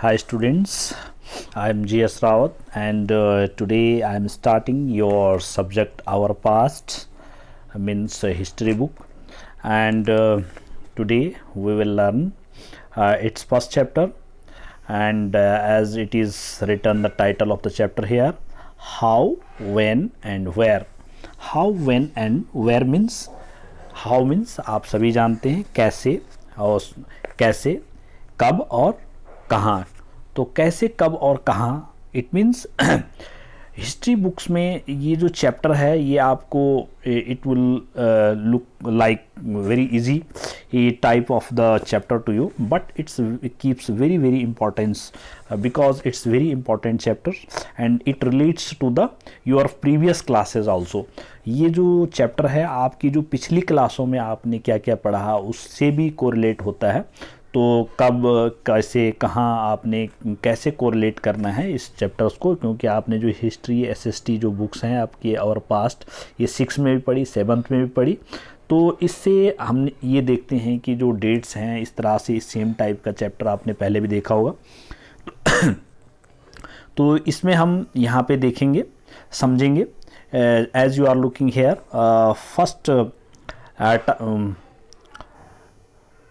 Hi students, I am GS Rawat and today I am starting your subject Our Past means history book, and today we will learn its first chapter, and as it is written the title of the chapter here, how, when and where. How, when and where means how means आप सभी जानते हैं कैसे, और कैसे, कब और कहाँ. तो कैसे, कब और कहाँ, इट मीन्स हिस्ट्री बुक्स में ये जो चैप्टर है ये आपको it will look like very easy type of the chapter two you, but it keeps very importance because it's very important chapter and it relates to the your previous classes also. ये जो chapter है आपकी जो पिछली क्लासों में आपने क्या क्या पढ़ा उससे भी कोरिलेट होता है. तो कब, कैसे, कहाँ आपने कैसे कोरिलेट करना है इस चैप्टर्स को, क्योंकि आपने जो हिस्ट्री एसएसटी जो बुक्स हैं आपकी और पास्ट ये 6 में भी पढ़ी, 7th में भी पढ़ी. तो इससे हम ये देखते हैं कि जो डेट्स हैं इस तरह से सेम टाइप का चैप्टर आपने पहले भी देखा होगा. तो इसमें हम यहाँ पे देखेंगे, समझेंगे. As you are looking here, first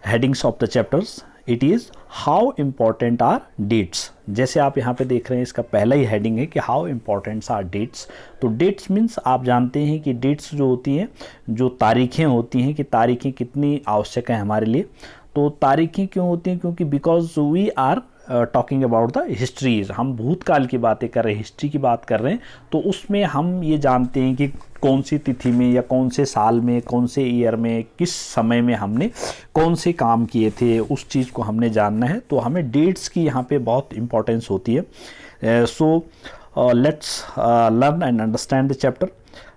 headings of the chapters, it is how important are dates. जैसे आप यहाँ पे देख रहे हैं इसका पहला ही हेडिंग है कि हाउ इम्पॉर्टेंट्स आर डेट्स. तो डेट्स मीन्स आप जानते हैं कि डेट्स जो होती हैं, जो तारीखें होती हैं, कि तारीखें कितनी आवश्यक हैं हमारे लिए. तो तारीखें क्यों होती हैं, क्योंकि because we are talking about the histories, हम भूतकाल की बातें कर रहे हैं, हिस्ट्री की बात कर रहे हैं. तो उसमें हम ये जानते हैं कि कौन सी तिथि में या कौन से साल में, कौन से ईयर में, किस समय में हमने कौन से काम किए थे, उस चीज़ को हमने जानना है. तो हमें डेट्स की यहाँ पे बहुत इम्पोर्टेंस होती है. So let's learn and understand the chapter.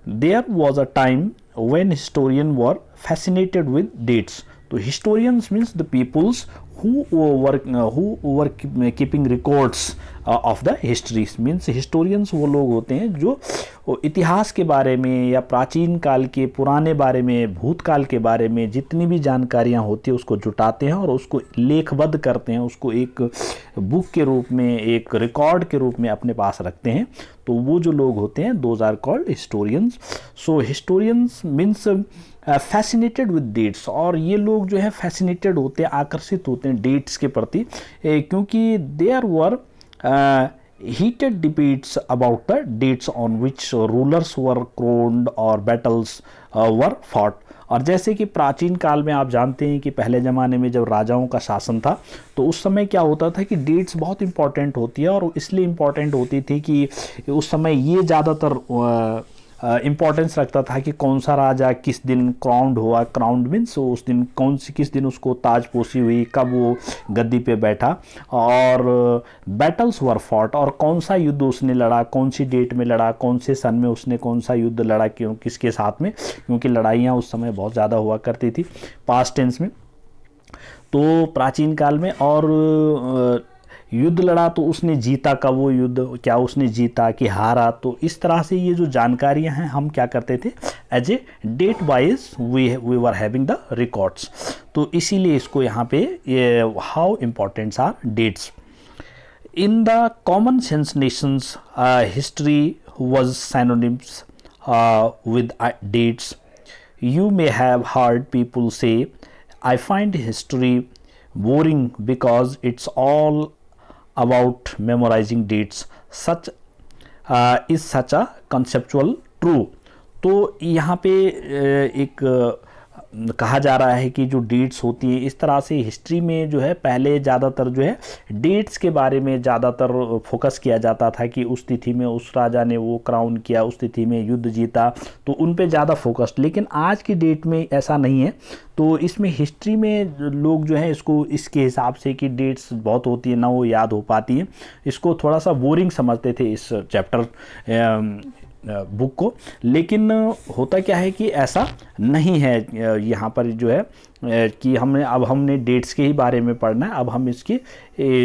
There was a time when historian were fascinated with dates. तो historians means the peoples who were keeping records of the histories. means historians वो लोग होते हैं जो इतिहास के बारे में या प्राचीन काल के पुराने बारे में, भूतकाल के बारे में जितनी भी जानकारियाँ होती है उसको जुटाते हैं और उसको लेखबद्ध करते हैं, उसको एक बुक के रूप में, एक रिकॉर्ड के रूप में अपने पास रखते हैं. तो वो जो लोग होते हैं those are called historians. So historians means fascinated with dates. और ये लोग जो है फैसिनेटेड होते हैं, आकर्षित होते हैं डेट्स के प्रति, क्योंकि there were heated debates about the dates on which rulers were crowned or battles were fought. और जैसे कि प्राचीन काल में आप जानते हैं कि पहले ज़माने में जब राजाओं का शासन था तो उस समय क्या होता था कि डेट्स बहुत इंपॉर्टेंट होती है, और इसलिए इम्पॉर्टेंट होती थी कि उस समय ये ज़्यादातर इम्पॉर्टेंस रखता था कि कौन सा राजा किस दिन क्राउंड हुआ. क्राउंड मीन्स उस दिन किस दिन उसको ताजपोशी हुई, कब वो गद्दी पे बैठा, और बैटल्स वर फॉट, और कौन सा युद्ध उसने लड़ा, कौन सी डेट में लड़ा, कौन से सन में उसने कौन सा युद्ध लड़ा, क्यों, किसके साथ में, क्योंकि लड़ाइयाँ उस समय बहुत ज़्यादा हुआ करती थी पास्ट टेंस में. तो प्राचीन काल में और युद्ध लड़ा तो उसने जीता कब, वो युद्ध क्या उसने जीता कि हारा. तो इस तरह से ये जो जानकारियां हैं हम क्या करते थे, as a date wise we were having the records. तो इसीलिए इसको यहाँ पे how importants are dates. In the common sense nations history was synonyms with dates. You may have heard people say, I find history boring because it's all about memorizing dates. Such is such a conceptual true. तो यहाँ पे एक कहा जा रहा है कि जो डेट्स होती हैं इस तरह से हिस्ट्री में जो है पहले ज़्यादातर जो है डेट्स के बारे में ज़्यादातर फोकस किया जाता था कि उस तिथि में उस राजा ने वो क्राउन किया, उस तिथि में युद्ध जीता, तो उन पे ज़्यादा फोकस. लेकिन आज की डेट में ऐसा नहीं है. तो इसमें हिस्ट्री में लोग जो है इसको इसके हिसाब से कि डेट्स बहुत होती है ना वो याद हो पाती हैं, इसको थोड़ा सा बोरिंग समझते थे इस चैप्टर बुक को, लेकिन होता क्या है कि ऐसा नहीं है यहाँ पर जो है कि हमने डेट्स के ही बारे में पढ़ना है। अब हम इसकी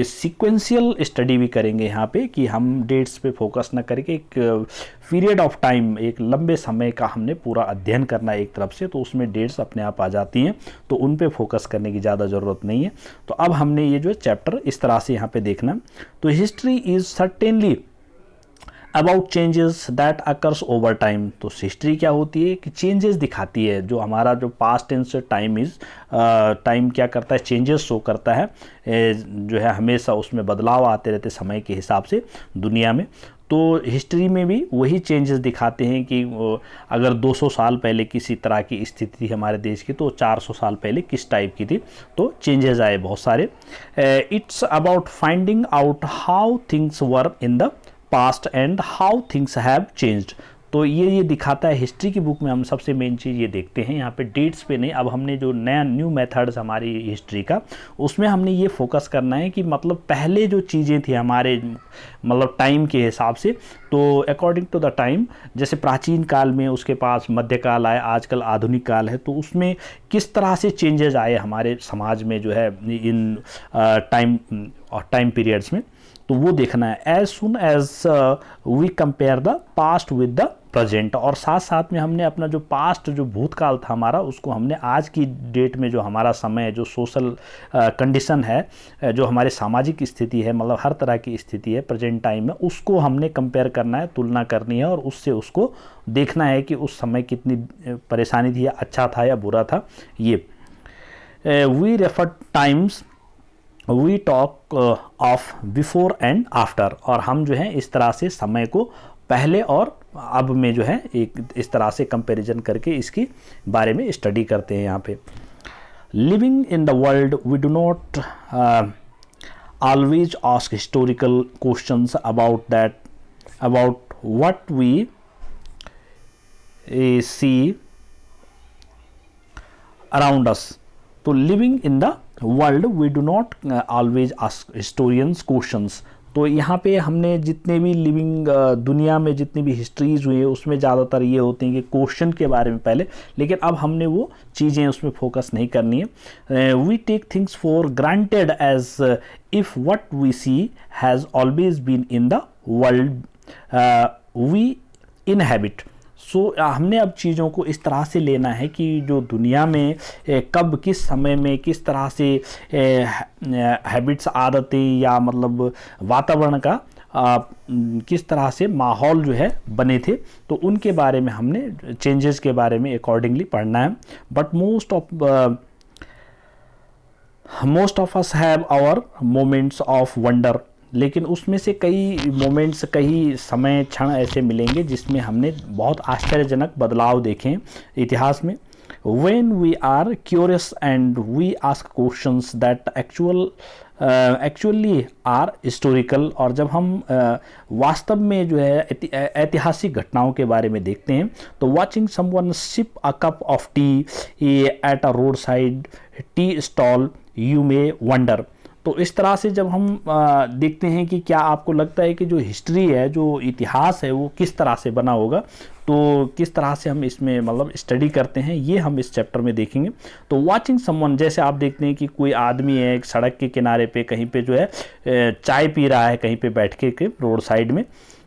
सीक्वेंशियल स्टडी भी करेंगे यहाँ पे, कि हम डेट्स पे फोकस न करके एक पीरियड ऑफ टाइम, एक लंबे समय का हमने पूरा अध्ययन करना है एक तरफ से, तो उसमें डेट्स अपने आप आ जाती हैं, तो उन पे फोकस करने की ज़्यादा ज़रूरत नहीं है। तो अब हमने ये जो चैप्टर इस तरह से यहाँ पे देखना। तो history is certainly about changes that occurs over time. तो हिस्ट्री क्या होती है कि चेंजेस दिखाती है, जो हमारा जो पास्ट टेंस टाइम क्या करता है, चेंजेस शो करता है, जो है हमेशा उसमें बदलाव आते रहते समय के हिसाब से दुनिया में। तो हिस्ट्री में भी वही चेंजेस दिखाते हैं कि अगर 200 साल पहले किसी तरह की स्थिति थी हमारे देश की, तो 400 साल पहले किस टाइप की थी, तो चेंजेस आए बहुत सारे। It's about finding out how things were in the past and how things have changed. तो ये दिखाता है हिस्ट्री की बुक में। हम सबसे मेन चीज़ ये देखते हैं यहाँ पे डेट्स पे नहीं, अब हमने जो न्यू मेथड्स हमारी हिस्ट्री का, उसमें हमने ये फोकस करना है कि मतलब पहले जो चीज़ें थी हमारे मतलब टाइम के हिसाब से, तो अकॉर्डिंग टू द टाइम, जैसे प्राचीन काल में, उसके पास मध्यकाल आए, आजकल आधुनिक काल है, तो उसमें किस तरह से चेंजेस आए हमारे समाज में जो है इन टाइम पीरियड्स में, तो वो देखना है। As soon as we compare the past with the present, और साथ साथ में हमने अपना जो पास्ट, जो भूतकाल था हमारा, उसको हमने आज की डेट में जो हमारा समय है, जो सोशल कंडीशन है, जो हमारे सामाजिक स्थिति है, मतलब हर तरह की स्थिति है प्रेजेंट टाइम में, उसको हमने कंपेयर करना है, तुलना करनी है, और उससे उसको देखना है कि उस समय कितनी परेशानी थी, या अच्छा था या बुरा था। ये we refer times we talk of before and after, और हम जो है इस तरह से समय को पहले और अब में जो है एक इस तरह से कंपैरिजन करके इसकी बारे में स्टडी करते हैं यहाँ पे। Living in the world we do not always ask historical questions about what we see around us. तो living in the world we do not always ask historians questions. तो यहाँ पे हमने जितने भी लिविंग दुनिया में जितनी भी हिस्ट्रीज हुई है, उसमें ज़्यादातर ये होती हैं कि क्वेश्चन के बारे में पहले, लेकिन अब हमने वो चीज़ें उसमें फोकस नहीं करनी है। We take things for granted as if what we see has always been in the world we inhabit. So हमने अब चीज़ों को इस तरह से लेना है कि जो दुनिया में कब किस समय में किस तरह से हैबिट्स, आदतें, या मतलब वातावरण का किस तरह से माहौल जो है बने थे, तो उनके बारे में हमने चेंजेस के बारे में अकॉर्डिंगली पढ़ना है। But most of us have our moments of wonder, लेकिन उसमें से कई मोमेंट्स, कई समय, क्षण ऐसे मिलेंगे जिसमें हमने बहुत आश्चर्यजनक बदलाव देखें इतिहास में। When we are curious and we ask questions that actually are historical, और जब हम वास्तव में जो है ऐतिहासिक घटनाओं के बारे में देखते हैं, तो watching someone sip a cup of tea at a roadside tea stall you may wonder। तो इस तरह से जब हम देखते हैं कि क्या आपको लगता है कि जो हिस्ट्री है, जो इतिहास है, वो किस तरह से बना होगा, तो किस तरह से हम इसमें मतलब स्टडी करते हैं, ये हम इस चैप्टर में देखेंगे। तो वाचिंग समवन, जैसे आप देखते हैं कि कोई आदमी है एक सड़क के किनारे पे कहीं पे जो है चाय पी रहा है, कहीं पे बैठ के रोड साइड में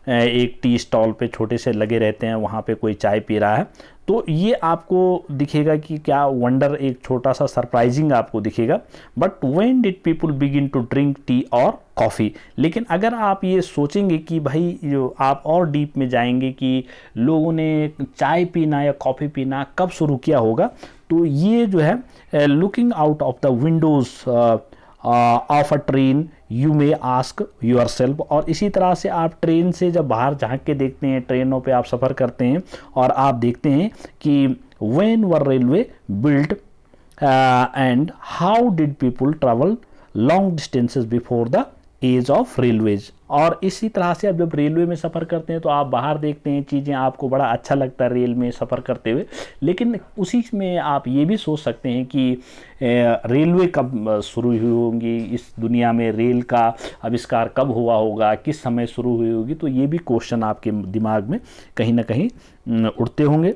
एक टी स्टॉल पे छोटे से लगे रहते हैं, वहाँ पे कोई चाय पी रहा है, तो ये आपको दिखेगा कि क्या वंडर, एक छोटा सा सरप्राइजिंग आपको दिखेगा। But when did people begin to drink tea और कॉफ़ी। लेकिन अगर आप ये सोचेंगे कि भाई, जो आप और डीप में जाएंगे कि लोगों ने चाय पीना या कॉफ़ी पीना कब शुरू किया होगा, तो ये जो है looking out of the Windows of a train you may ask your self. और इसी तरह से आप ट्रेन से जब बाहर झांक के देखते हैं, ट्रेनों पे आप सफ़र करते हैं, और आप देखते हैं कि when were railway built and how did people travel long distances before the age of railways. और इसी तरह से आप जब रेलवे में सफ़र करते हैं तो आप बाहर देखते हैं चीज़ें, आपको बड़ा अच्छा लगता है रेल में सफ़र करते हुए, लेकिन उसी में आप ये भी सोच सकते हैं कि रेलवे कब शुरू हुई होंगी, इस दुनिया में रेल का आविष्कार कब हुआ होगा, किस समय शुरू हुई होगी। तो ये भी क्वेश्चन आपके दिमाग में कहीं ना कहीं उठते होंगे।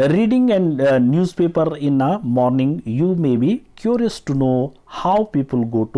Reading and newspaper in a morning, you may be curious to know how people got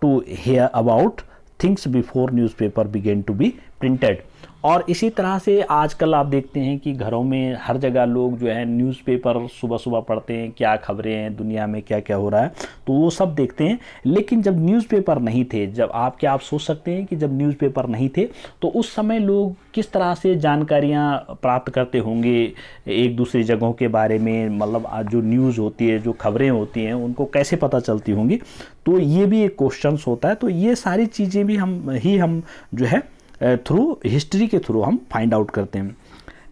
to hear about things before newspaper began to be printed। और इसी तरह से आजकल आप देखते हैं कि घरों में हर जगह लोग जो है न्यूज़पेपर सुबह सुबह पढ़ते हैं, क्या खबरें हैं दुनिया में, क्या क्या हो रहा है, तो वो सब देखते हैं। लेकिन जब न्यूज़पेपर नहीं थे, जब आप सोच सकते हैं कि जब न्यूज़पेपर नहीं थे तो उस समय लोग किस तरह से जानकारियाँ प्राप्त करते होंगे एक दूसरी जगहों के बारे में, मतलब आज जो न्यूज़ होती है, जो खबरें होती हैं, उनको कैसे पता चलती होंगी। तो ये भी एक क्वेश्चन होता है। तो ये सारी चीज़ें भी हम जो है थ्रू हिस्ट्री के थ्रू हम फाइंड आउट करते हैं।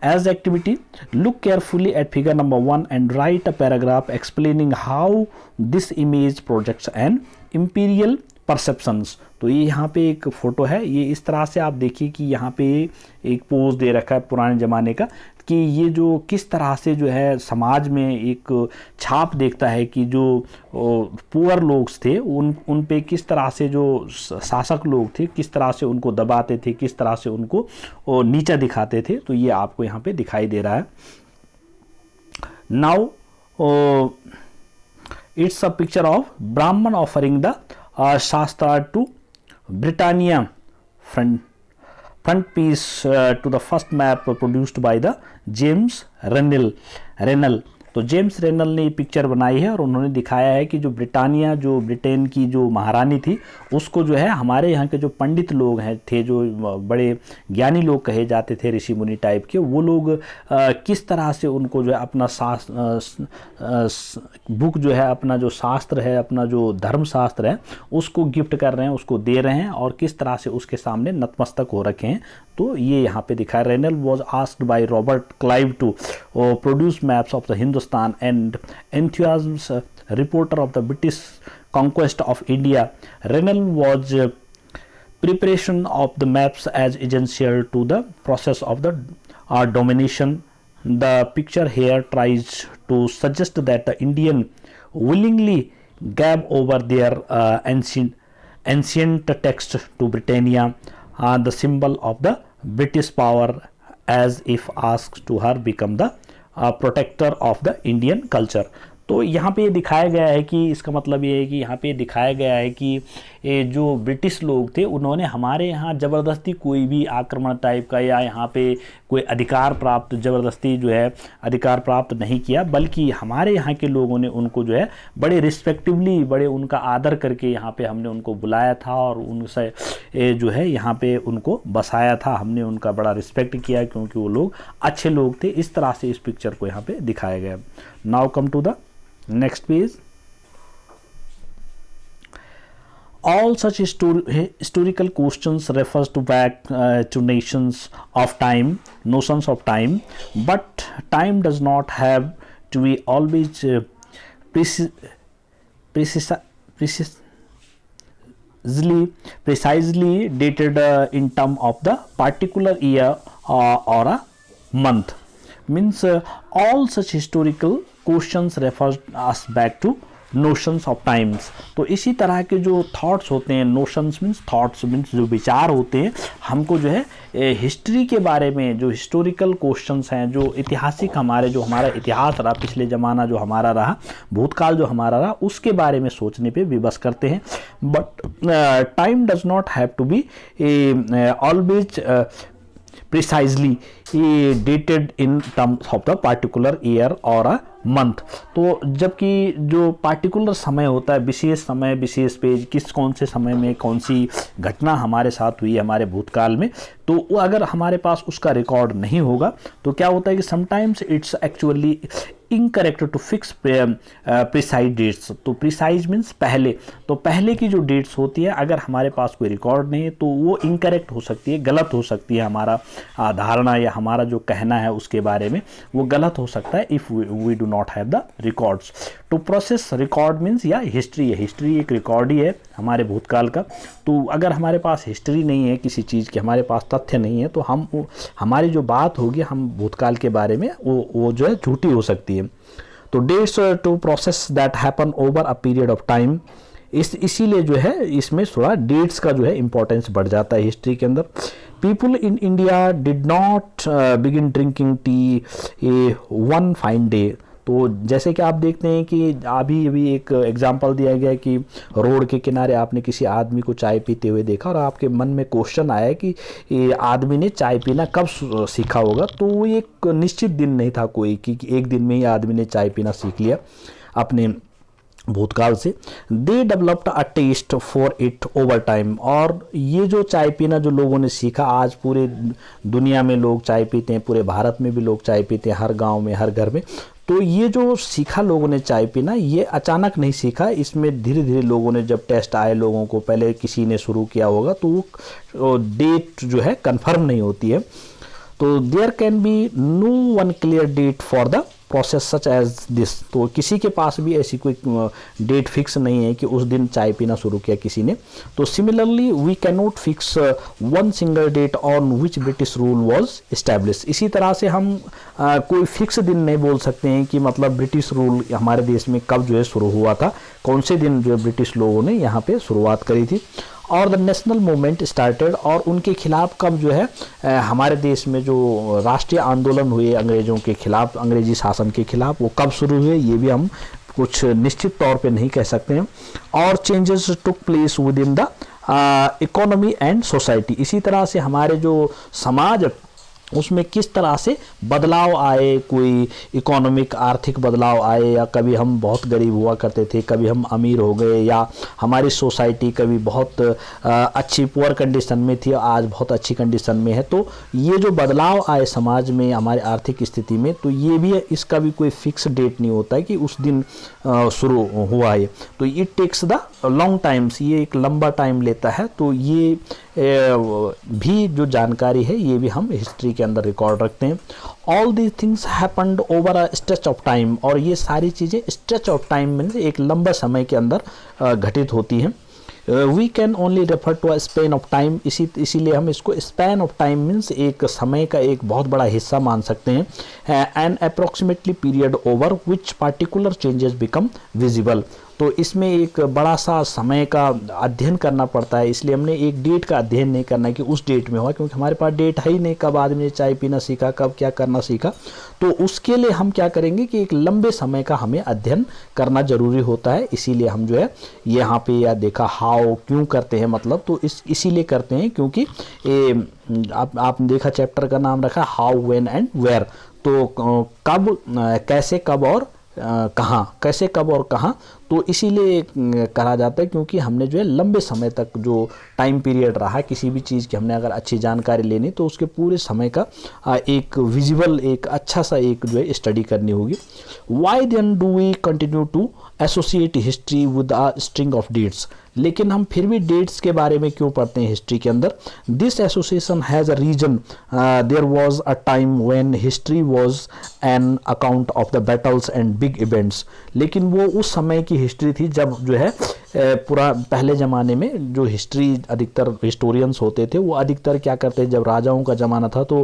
As activity, look carefully at figure number 1 and write a paragraph explaining how this image projects and imperial perceptions. तो ये यहाँ पे एक फ़ोटो है, ये इस तरह से आप देखिए कि यहाँ पे एक पोज दे रखा है पुराने ज़माने का, कि ये जो किस तरह से जो है समाज में एक छाप देखता है कि जो पुअर लोग थे उन पे किस तरह से जो शासक लोग थे किस तरह से उनको दबाते थे, किस तरह से उनको नीचा दिखाते थे। तो ये आपको यहाँ पे दिखाई दे रहा है। Now it's a picture of ब्राह्मण ऑफरिंग द शास्त्र to Britannia front piece to the first map produced by the James Rennell। तो जेम्स रेनल ने ये पिक्चर बनाई है और उन्होंने दिखाया है कि जो ब्रिटानिया, जो ब्रिटेन की जो महारानी थी, उसको जो है हमारे यहाँ के जो पंडित लोग हैं थे, जो बड़े ज्ञानी लोग कहे जाते थे, ऋषि मुनि टाइप के, वो लोग किस तरह से उनको जो है अपना बुक जो है, अपना जो शास्त्र है, अपना जो धर्मशास्त्र है, उसको गिफ्ट कर रहे हैं, उसको दे रहे हैं और किस तरह से उसके सामने नतमस्तक हो रखे हैं। तो ये यहाँ पे दिखाया। Rennell was asked by Robert Clive to produce maps of the Hindustan and enthusiasm reporter of the British conquest of India. Rennell was preparation of the maps as essential to the process of the domination. The picture here tries to suggest that the Indian willingly gave over their ancient text to Britannia, the symbol of the British power, as if asked to her become the protector of the Indian culture। तो यहाँ पे ये दिखाया गया है कि इसका मतलब ये है कि यहाँ पे दिखाया गया है कि जो ब्रिटिश लोग थे उन्होंने हमारे यहाँ ज़बरदस्ती कोई भी आक्रमण टाइप का या यहाँ पे कोई अधिकार प्राप्त ज़बरदस्ती जो है अधिकार प्राप्त नहीं किया, बल्कि हमारे यहाँ के लोगों ने उनको जो है बड़े रिस्पेक्टिवली, बड़े उनका आदर करके यहाँ पे हमने उनको बुलाया था और उनसे जो है यहाँ पे उनको बसाया था, हमने उनका बड़ा रिस्पेक्ट किया क्योंकि वो लोग अच्छे लोग थे। इस तरह से इस पिक्चर को यहाँ पे दिखाया गया। Now come to the next page। All such historical questions refers to back to notions of time, but time does not have to be always precisely dated in term of the particular year or a month। Means all such historical questions refers us back to notions of times. तो इसी तरह के जो thoughts होते हैं, notions means thoughts means जो विचार होते हैं, हमको जो है हिस्ट्री के बारे में जो हिस्टोरिकल क्वेश्चंस हैं, जो ऐतिहासिक हमारा इतिहास रहा, पिछले ज़माना जो हमारा रहा, भूतकाल जो हमारा रहा, उसके बारे में सोचने पे विवश करते हैं। But time does not have to be always precisely dated in terms of the particular year or a month. तो जबकि जो पार्टिकुलर समय होता है, विशेष समय, विशेष पेज, कौन से समय में कौन सी घटना हमारे साथ हुई हमारे भूतकाल में, तो वो अगर हमारे पास उसका रिकॉर्ड नहीं होगा तो क्या होता है कि sometimes it's actually incorrect to fix precise dates. तो प्रिसाइज मीन्स पहले, तो पहले की जो डेट्स होती है अगर हमारे पास कोई रिकॉर्ड नहीं है तो वो इनकरेक्ट हो सकती है, गलत हो सकती है, हमारा धारणा या हमारा जो कहना है उसके बारे में वो गलत हो सकता है if we do not have the records. To process, record means या हिस्ट्री है, हिस्ट्री एक रिकॉर्ड ही है हमारे भूतकाल का। तो अगर हमारे पास हिस्ट्री नहीं है किसी चीज़ की, हमारे पास तथ्य नहीं है, तो हमारी जो बात होगी हम भूतकाल के बारे में वो जो है झूठी हो सकती है। तो dates to process that happen over a period of time, इसीलिए जो है इसमें थोड़ा डेट्स का जो है इंपॉर्टेंस बढ़ जाता है हिस्ट्री के अंदर। People in India did not begin drinking T A one fine day. तो जैसे कि आप देखते हैं कि अभी एक एग्जांपल दिया गया है कि रोड के किनारे आपने किसी आदमी को चाय पीते हुए देखा और आपके मन में क्वेश्चन आया कि ये आदमी ने चाय पीना कब सीखा होगा। तो वो एक निश्चित दिन नहीं था कोई कि एक दिन में ही आदमी ने चाय पीना सीख लिया अपने भूतकाल से। They developed a taste for it over time. और ये जो चाय पीना जो लोगों ने सीखा, आज पूरे दुनिया में लोग चाय पीते हैं, पूरे भारत में भी लोग चाय पीते हैं, हर गांव में, हर घर में। तो ये जो सीखा लोगों ने चाय पीना, ये अचानक नहीं सीखा, इसमें धीरे धीरे लोगों ने जब टेस्ट आए लोगों को, पहले किसी ने शुरू किया होगा, तो वो डेट जो है कंफर्म नहीं होती है। तो there can be no one clear date for the process such as this. तो किसी के पास भी ऐसी कोई डेट फिक्स नहीं है कि उस दिन चाय पीना शुरू किया किसी ने। तो similarly we can not fix one single date on which British rule was establish. इसी तरह से हम कोई फिक्स दिन नहीं बोल सकते हैं कि मतलब ब्रिटिश रूल हमारे देश में कब जो है शुरू हुआ था, कौन से दिन जो है ब्रिटिश लोगों ने यहाँ पे शुरुआत करी थी, और द नेशनल मूवमेंट स्टार्टेड, और उनके खिलाफ कब जो है हमारे देश में जो राष्ट्रीय आंदोलन हुए अंग्रेज़ों के खिलाफ, अंग्रेजी शासन के खिलाफ, वो कब शुरू हुए ये भी हम कुछ निश्चित तौर पे नहीं कह सकते हैं। और changes took place with in the economy and society. इसी तरह से हमारे जो समाज उसमें किस तरह से बदलाव आए, कोई इकोनॉमिक आर्थिक बदलाव आए, या कभी हम बहुत गरीब हुआ करते थे, कभी हम अमीर हो गए, या हमारी सोसाइटी कभी बहुत अच्छी पुअर कंडीशन में थी, आज बहुत अच्छी कंडीशन में है। तो ये जो बदलाव आए समाज में, हमारी आर्थिक स्थिति में, तो ये भी, इसका भी कोई फिक्स डेट नहीं होता है कि उस दिन शुरू हुआ है। तो it takes the long times, ये एक लंबा टाइम लेता है। तो ये भी जो जानकारी है ये भी हम हिस्ट्री के अंदर रिकॉर्ड रखते हैं। All these things happened over a stretch of time, और ये सारी चीज़ें स्ट्रेच ऑफ टाइम में एक लंबा समय के अंदर घटित होती हैं। We can only refer to a span of time, इसीलिए हम इसको स्पैन ऑफ टाइम मीन्स एक समय का एक बहुत बड़ा हिस्सा मान सकते हैं। And approximately period over which particular changes become visible. तो इसमें एक बड़ा सा समय का अध्ययन करना पड़ता है, इसलिए हमने एक डेट का अध्ययन नहीं करना है कि उस डेट में हुआ, क्योंकि हमारे पास डेट है ही नहीं कब आदमी ने चाय पीना सीखा, कब क्या करना सीखा। तो उसके लिए हम क्या करेंगे कि एक लंबे समय का हमें अध्ययन करना जरूरी होता है। इसीलिए हम जो है यहाँ पे या देखा हाउ, क्यों करते हैं, मतलब तो इसीलिए करते हैं क्योंकि आपने देखा चैप्टर का नाम रखा हाउ, व्हेन एंड वेयर। तो कब, कैसे, कब और कहाँ, कैसे, कब और कहाँ। तो इसीलिए कहा जाता है क्योंकि हमने जो है लंबे समय तक जो टाइम पीरियड रहा किसी भी चीज़ की, हमने अगर अच्छी जानकारी लेनी तो उसके पूरे समय का एक विजुअल, एक अच्छा सा एक जो है स्टडी करनी होगी। Why then do we continue to associate history with a string of dates. लेकिन हम फिर भी डेट्स के बारे में क्यों पढ़ते हैं हिस्ट्री के अंदर? This association has a reason. There was a time when history was an account of the battles and big events. लेकिन वो उस समय की हिस्ट्री थी जब जो है पूरा पहले ज़माने में जो हिस्ट्री, अधिकतर हिस्टोरियंस होते थे वो अधिकतर क्या करते हैं, जब राजाओं का ज़माना था तो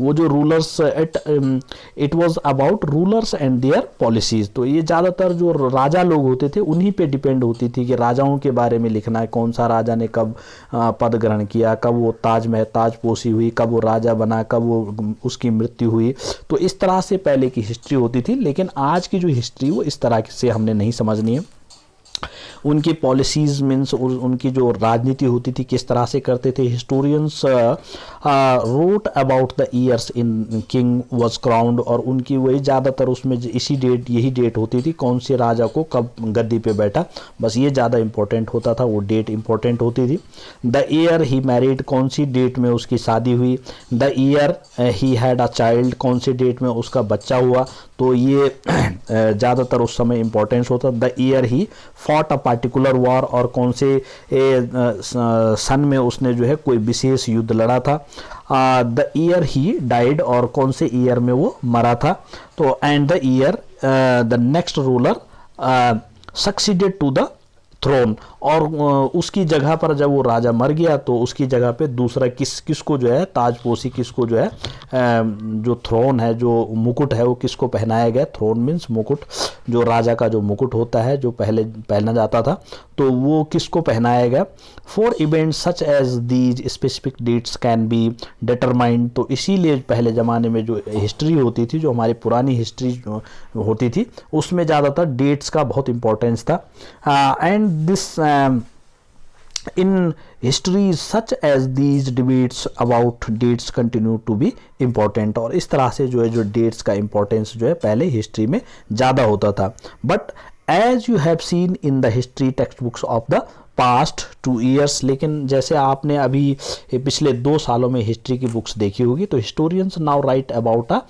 वो जो rulers, it was about rulers and their policies. तो ये ज़्यादातर जो राजा लोग होते थे उन्हीं पे डिपेंड होती थी कि राजाओं के बारे में लिखना है, कौन सा राजा ने कब पद ग्रहण किया, कब वो ताजपोशी हुई, कब वो राजा बना, कब वो उसकी मृत्यु हुई। तो इस तरह से पहले की हिस्ट्री होती थी। लेकिन आज की जो हिस्ट्री वो इस तरह से हमने नहीं समझनी है। उनकी पॉलिसीज़ मीन्स उनकी जो राजनीति होती थी किस तरह से करते थे। Historians wrote about the years in king was crowned, और उनकी वही ज़्यादातर उसमें इसी डेट, यही डेट होती थी कौन से राजा को कब गद्दी पे बैठा, बस ये ज़्यादा इंपॉर्टेंट होता था, वो डेट इंपॉर्टेंट होती थी। द ईयर ही मैरिड, कौन सी डेट में उसकी शादी हुई। The year he had a child, कौन सी डेट में उसका बच्चा हुआ। तो ये ज़्यादातर उस समय इंपॉर्टेंस होता। The year he fought a particular war, और कौन से सन में उसने जो है कोई विशेष युद्ध लड़ा था। द ईयर ही डाइड, और कौन से ईयर में वो मरा था। तो and the year the next ruler succeeded to the throne, और उसकी जगह पर जब वो राजा मर गया तो उसकी जगह पे दूसरा किसको जो है ताजपोशी, किसको जो है जो थ्रोन है, जो मुकुट है, वो किसको पहनाया गया। थ्रोन मीन्स मुकुट, जो राजा का जो मुकुट होता है जो पहले पहना जाता था, तो वो किसको पहनाया गया। For events such as these specific dates can be determined, तो इसीलिए पहले ज़माने में जो हिस्ट्री होती थी, जो हमारी पुरानी हिस्ट्री होती थी, उसमें ज़्यादातर डेट्स का बहुत इंपॉर्टेंस था। And this in history such as these debates about dates continue to be important, और इस तरह से जो है जो डेट्स का इंपॉर्टेंस जो है पहले हिस्ट्री में ज़्यादा होता था। But as you have seen in the history text books of the past 2 years, लेकिन जैसे आपने अभी पिछले 2 सालों में हिस्ट्री की बुक्स देखी होगी, तो historians now right about a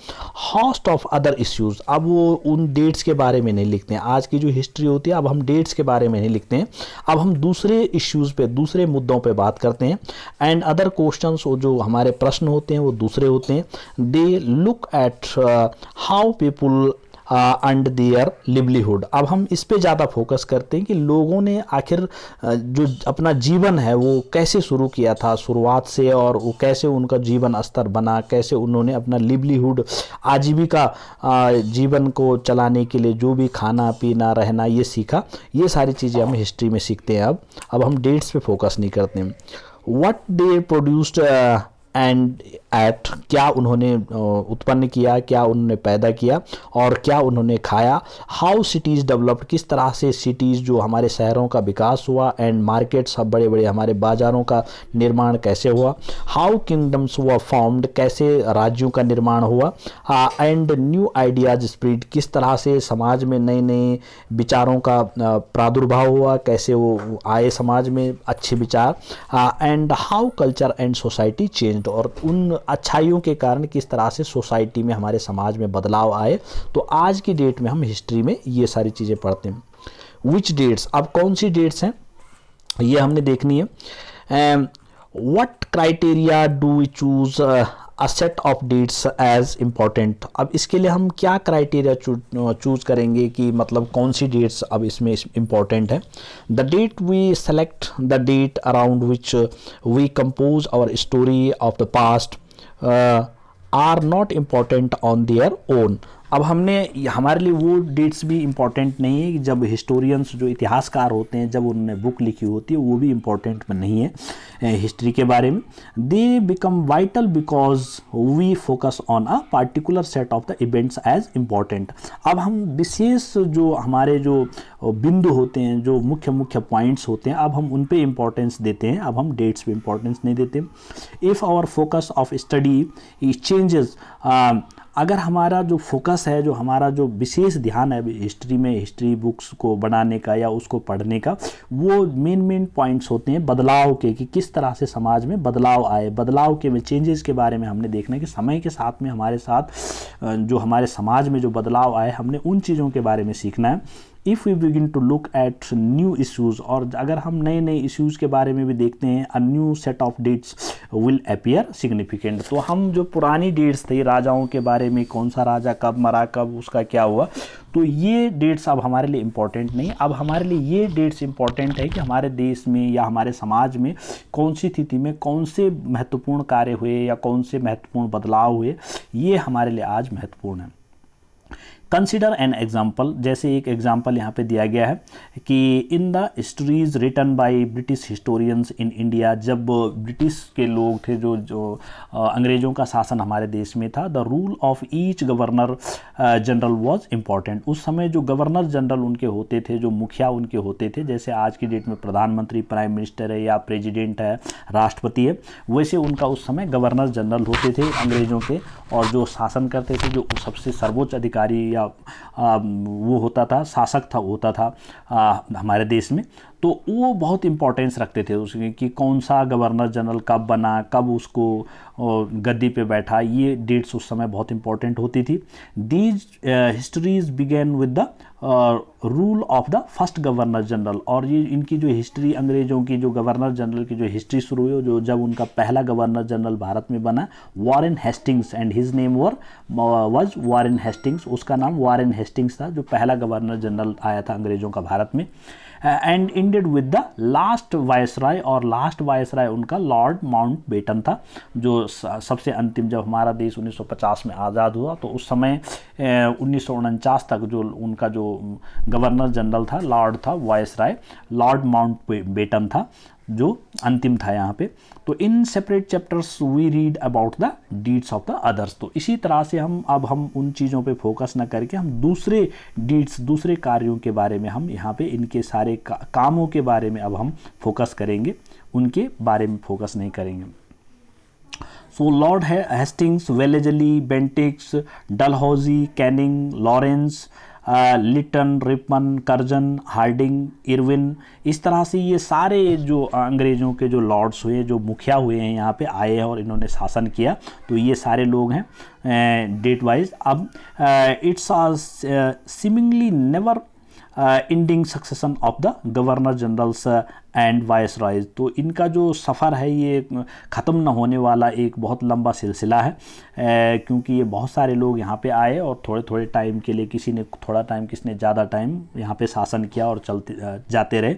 host of other issues. अब वो उन डेट्स के बारे में नहीं लिखते हैं, आज की जो हिस्ट्री होती है अब हम डेट्स के बारे में नहीं लिखते हैं, अब हम दूसरे इश्यूज़ पे, दूसरे मुद्दों पे बात करते हैं। एंड अदर क्वेश्चंस, जो हमारे प्रश्न होते हैं वो दूसरे होते हैं। They look at how people and their livelihood. अब हम इस पे ज़्यादा फोकस करते हैं कि लोगों ने आखिर जो अपना जीवन है वो कैसे शुरू किया था शुरुआत से, और वो कैसे उनका जीवन स्तर बना, कैसे उन्होंने अपना लिवलीहुड, आजीविका, जीवन को चलाने के लिए जो भी खाना पीना रहना ये सीखा। ये सारी चीज़ें हम हिस्ट्री में सीखते हैं। अब हम डेट्स पे फोकस नहीं करते हैं। What they produced and ate, क्या उन्होंने उत्पन्न किया, क्या उन्होंने पैदा किया, और क्या उन्होंने खाया। हाउ सिटीज़ डेवलप्ड, किस तरह से सिटीज़, जो हमारे शहरों का विकास हुआ। एंड मार्केट्स, सब बड़े बड़े हमारे बाज़ारों का निर्माण कैसे हुआ। हाउ किंगडम्स हुआ फॉर्म्ड, कैसे राज्यों का निर्माण हुआ। एंड न्यू आइडियाज स्प्रेड, किस तरह से समाज में नए नए विचारों का प्रादुर्भाव हुआ, कैसे वो आए समाज में अच्छे विचार। And how culture and society change, और उन अच्छाइयों के कारण किस तरह से सोसाइटी में, हमारे समाज में बदलाव आए। तो आज की डेट में हम हिस्ट्री में ये सारी चीज़ें पढ़ते हैं। विच डेट्स, अब कौन सी डेट्स हैं ये हमने देखनी है। What criteria do we choose a set of dates as important. अब इसके लिए हम क्या क्राइटेरिया चूज करेंगे कि मतलब कौन सी डेट्स अब इसमें इम्पॉर्टेंट है। The date we select, the date around which we compose our story of the past are not important on their own. अब हमने, हमारे लिए वो डेट्स भी इम्पॉर्टेंट नहीं है कि जब हिस्टोरियंस, जो इतिहासकार होते हैं, जब उन्होंने बुक लिखी होती है, वो भी इम्पॉर्टेंट नहीं है हिस्ट्री के बारे में। They become vital because we focus on a particular set of the events as important. अब हम विशेष जो हमारे जो बिंदु होते हैं, जो मुख्य मुख्य पॉइंट्स होते हैं, अब हम उन पे इम्पोर्टेंस देते हैं, अब हम डेट्स पे इम्पोर्टेंस नहीं देते। If our focus of study changes, अगर हमारा जो फोकस है, जो हमारा जो विशेष ध्यान है हिस्ट्री में, हिस्ट्री बुक्स को बनाने का या उसको पढ़ने का, वो मेन पॉइंट्स होते हैं बदलाव के, कि किस तरह से समाज में बदलाव आए। बदलाव के चेंजेस के बारे में हमने देखना है कि समय के साथ में हमारे साथ जो हमारे समाज में जो बदलाव आए, हमने उन चीज़ों के बारे में सीखना है। If we begin to look at new issues, और अगर हम नए नए इश्यूज़ के बारे में भी देखते हैं, a new set of dates will appear significant. तो हम जो पुरानी डेट्स थी राजाओं के बारे में, कौन सा राजा कब मरा, कब उसका क्या हुआ, तो ये डेट्स अब हमारे लिए इम्पॉर्टेंट नहीं। अब हमारे लिए ये डेट्स इम्पॉर्टेंट है कि हमारे देश में या हमारे समाज में कौन सी स्थिति में कौन से महत्वपूर्ण कार्य हुए या कौन से महत्वपूर्ण बदलाव हुए, ये हमारे लिए आज महत्वपूर्ण है। कंसिडर एन एग्जाम्पल, जैसे एक एग्जाम्पल यहाँ पे दिया गया है कि in the histories written by British historians in India, जब ब्रिटिश के लोग थे, जो अंग्रेज़ों का शासन हमारे देश में था, the rule of each governor general was important. उस समय जो गवर्नर जनरल उनके होते थे, जो मुखिया उनके होते थे, जैसे आज की डेट में प्रधानमंत्री, प्राइम मिनिस्टर है या प्रेसिडेंट है, राष्ट्रपति है, वैसे उनका उस समय गवर्नर जनरल होते थे अंग्रेज़ों के, और जो शासन करते थे, जो सबसे सर्वोच्च अधिकारी या वो होता था, शासक था, होता था हमारे देश में, तो वो बहुत इंपॉर्टेंस रखते थे उसकी कि कौन सा गवर्नर जनरल कब बना, कब उसको गद्दी पे बैठा, ये डेट्स उस समय बहुत इंपॉर्टेंट होती थी। These histories began with the rule of the first governor general. और ये इनकी जो हिस्ट्री, अंग्रेज़ों की जो गवर्नर जनरल की जो हिस्ट्री शुरू हुई, जो जब उनका पहला गवर्नर जनरल भारत में बना, Warren Hastings, and his name was Warren Hastings, उसका नाम वॉरेन हेस्टिंग्स था, जो पहला गवर्नर जनरल आया था अंग्रेज़ों का भारत में। And ended with the last viceroy, और लास्ट वायसराय उनका लॉर्ड माउंटबेटन था, जो सबसे अंतिम, जब हमारा देश 1950 में आज़ाद हुआ तो उस समय 1949 तक जो उनका जो गवर्नर जनरल था, लॉर्ड था, वायसराय लॉर्ड माउंटबेटन था, जो अंतिम था यहाँ पे। तो in separate chapters we read about the deeds of the others. तो इसी तरह से हम उन चीज़ों पे फोकस ना करके हम दूसरे डीड्स, दूसरे कार्यों के बारे में हम यहाँ पे इनके सारे कामों के बारे में अब हम फोकस करेंगे, उनके बारे में फोकस नहीं करेंगे। So Lord Hastings, Wellesley, Bentincks, Dalhousie, Canning, Lawrence, Lytton, Ripon, Curzon, Hardinge, Irwin, इस तरह से ये सारे जो अंग्रेज़ों के जो लॉर्ड्स हुए, जो मुखिया हुए हैं, यहाँ पे आए हैं और इन्होंने शासन किया। तो ये सारे लोग हैं डेट वाइज। अब it's seemingly never ending succession of the governor generals and viceroys. तो इनका जो सफ़र है ये ख़त्म न होने वाला एक बहुत लंबा सिलसिला है, क्योंकि ये बहुत सारे लोग यहाँ पे आए और थोड़े थोड़े टाइम के लिए, किसी ने थोड़ा टाइम, किसी ने ज़्यादा टाइम यहाँ पे शासन किया और चलते जाते रहे।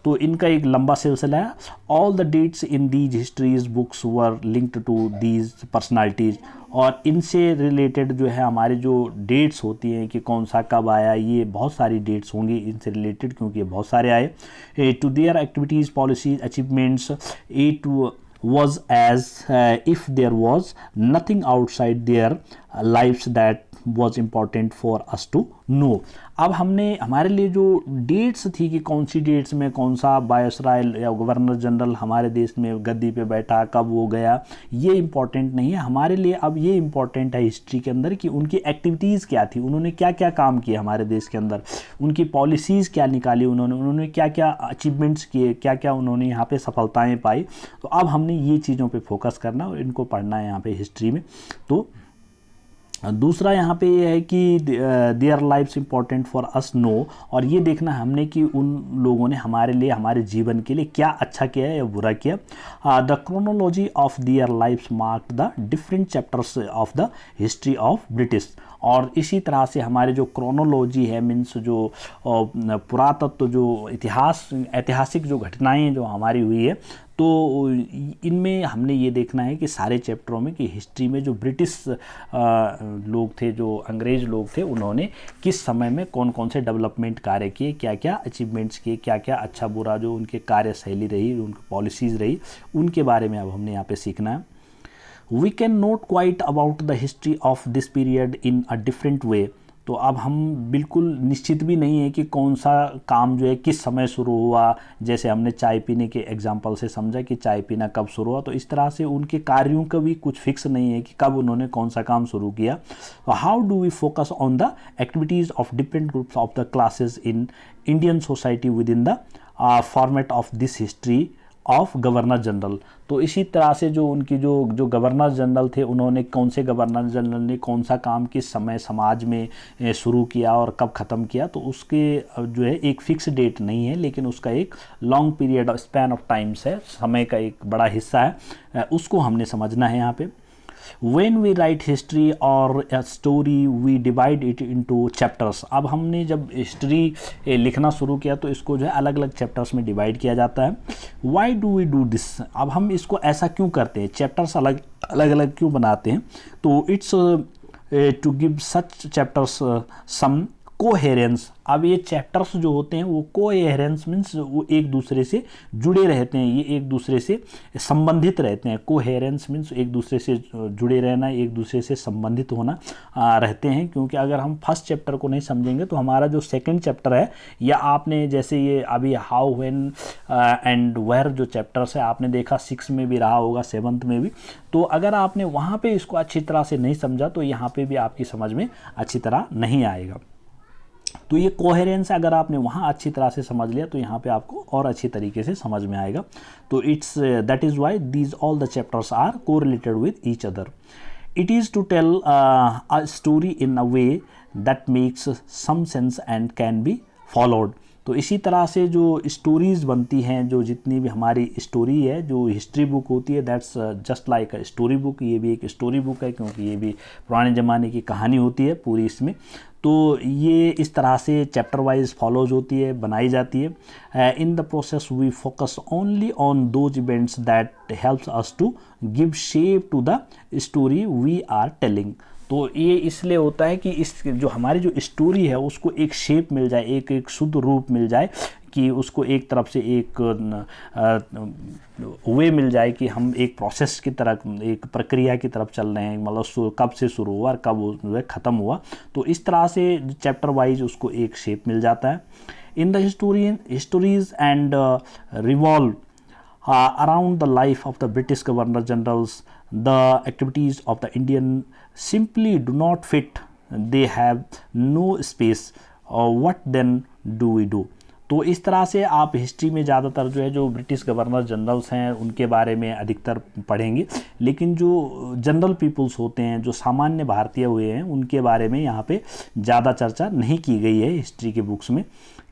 तो इनका एक लंबा सिलसिला है। All the dates in these histories books were linked to these personalities, और इनसे रिलेटेड जो है हमारी जो डेट्स होती हैं कि कौन सा कब आया, ये बहुत सारी डेट्स होंगी इनसे रिलेटेड, क्योंकि ये बहुत सारे आए। To their activities, policies, achievements, it was as if there was nothing outside their lives that was important for us to know। अब हमने, हमारे लिए जो डेट्स थी कि कौन सी डेट्स में कौन सा वायसराय या गवर्नर जनरल हमारे देश में गद्दी पे बैठा, कब वो गया, ये इम्पॉर्टेंट नहीं है हमारे लिए। अब ये इम्पॉर्टेंट है हिस्ट्री के अंदर कि उनकी एक्टिविटीज़ क्या थी, उन्होंने क्या क्या काम किए हमारे देश के अंदर, उनकी पॉलिसीज़ क्या निकाली उन्होंने क्या क्या अचीवमेंट्स किए, क्या क्या उन्होंने यहाँ पे सफलताएँ पाई। तो अब हमने ये चीज़ों पे फोकस करना और इनको पढ़ना है यहाँ पे हिस्ट्री में। तो दूसरा यहाँ पे ये है कि their lifes important for us no, और ये देखना हमने कि उन लोगों ने हमारे लिए, हमारे जीवन के लिए क्या अच्छा किया या बुरा किया। The chronology of their lifes mark the different chapters of the history of British. और इसी तरह से हमारे जो क्रोनोलॉजी है, मीन्स जो पुरातत्व, जो ऐतिहासिक जो घटनाएं जो हमारी हुई है, तो इनमें हमने ये देखना है कि सारे चैप्टरों में कि हिस्ट्री में जो ब्रिटिश लोग थे, जो अंग्रेज़ लोग थे, उन्होंने किस समय में कौन कौन से डेवलपमेंट कार्य किए, क्या क्या अचीवमेंट्स किए, क्या क्या अच्छा बुरा जो उनके कार्यशैली रही, उनकी पॉलिसीज़ रही, उनके बारे में अब हमने यहाँ पे सीखना है। We can not quite about the history of this period in a different way. तो अब हम बिल्कुल निश्चित भी नहीं है कि कौन सा काम जो है किस समय शुरू हुआ। जैसे हमने चाय पीने के एग्जांपल से समझा कि चाय पीना कब शुरू हुआ, तो इस तरह से उनके कार्यों का भी कुछ फिक्स नहीं है कि कब उन्होंने कौन सा काम शुरू किया। तो how do we focus on the activities of different groups of the classes in Indian society within the format of this history of governor general. तो इसी तरह से जो उनकी जो गवर्नर जनरल थे, उन्होंने कौन से गवर्नर जनरल ने कौन सा काम किस समय समाज में शुरू किया और कब ख़त्म किया, तो उसके जो है एक फिक्स डेट नहीं है, लेकिन उसका एक long period of span of times है, समय का एक बड़ा हिस्सा है, उसको हमने समझना है यहाँ पे। When we write history or a story, we divide it into chapters। अब हमने जब हिस्ट्री लिखना शुरू किया तो इसको जो है अलग अलग चैप्टर्स में डिवाइड किया जाता है। Why do we do this? अब हम इसको ऐसा क्यों करते हैं, चैप्टर्स अलग अलग क्यों बनाते हैं? तो it's to give such chapters some coherence. अब ये चैप्टर्स जो होते हैं वो कोहेरेंस मीन्स वो एक दूसरे से जुड़े रहते हैं, ये एक दूसरे से संबंधित रहते हैं। कोहेरेंस मीन्स एक दूसरे से जुड़े रहना, एक दूसरे से संबंधित होना रहते हैं। क्योंकि अगर हम फर्स्ट चैप्टर को नहीं समझेंगे तो हमारा जो सेकंड चैप्टर है, या आपने जैसे ये अभी हाउ व्हेन एंड वेयर जो चैप्टर्स है आपने देखा 6 में भी रहा होगा, 7th में भी, तो अगर आपने वहाँ पर इसको अच्छी तरह से नहीं समझा तो यहाँ पर भी आपकी समझ में अच्छी तरह नहीं आएगा। तो ये कोहेरेंस अगर आपने वहाँ अच्छी तरह से समझ लिया तो यहाँ पे आपको और अच्छी तरीके से समझ में आएगा। तो it's that is why these all the chapters are correlated with each other. It is to tell a story in a way that makes some sense and can be followed. तो इसी तरह से जो स्टोरीज़ बनती हैं, जो जितनी भी हमारी स्टोरी है, जो हिस्ट्री बुक होती है, that's just like a story book. ये भी एक स्टोरी बुक है क्योंकि ये भी पुराने ज़माने की कहानी होती है पूरी इसमें। तो ये इस तरह से चैप्टर वाइज फॉलोज होती है, बनाई जाती है। In the process we focus only on those events that helps us to give shape to the story we are telling. तो ये इसलिए होता है कि इस जो हमारी जो स्टोरी है उसको एक शेप मिल जाए, एक शुद्ध रूप मिल जाए, कि उसको एक तरफ से एक वे मिल जाए कि हम एक प्रोसेस की तरफ, एक प्रक्रिया की तरफ चल रहे हैं, मतलब कब से शुरू हुआ और कब वो ख़त्म हुआ। तो इस तरह से चैप्टर वाइज उसको एक शेप मिल जाता है। In the histories and revolve around the life of the British Governor Generals, the activities of the Indian simply do not fit. They have no space. What then do we do? तो इस तरह से आप history में ज़्यादातर जो है जो ब्रिटिश गवर्नर जनरल्स हैं उनके बारे में अधिकतर पढ़ेंगे, लेकिन जो जनरल पीपल्स होते हैं, जो सामान्य भारतीय हुए हैं, उनके बारे में यहाँ पे ज़्यादा चर्चा नहीं की गई है हिस्ट्री के बुक्स में।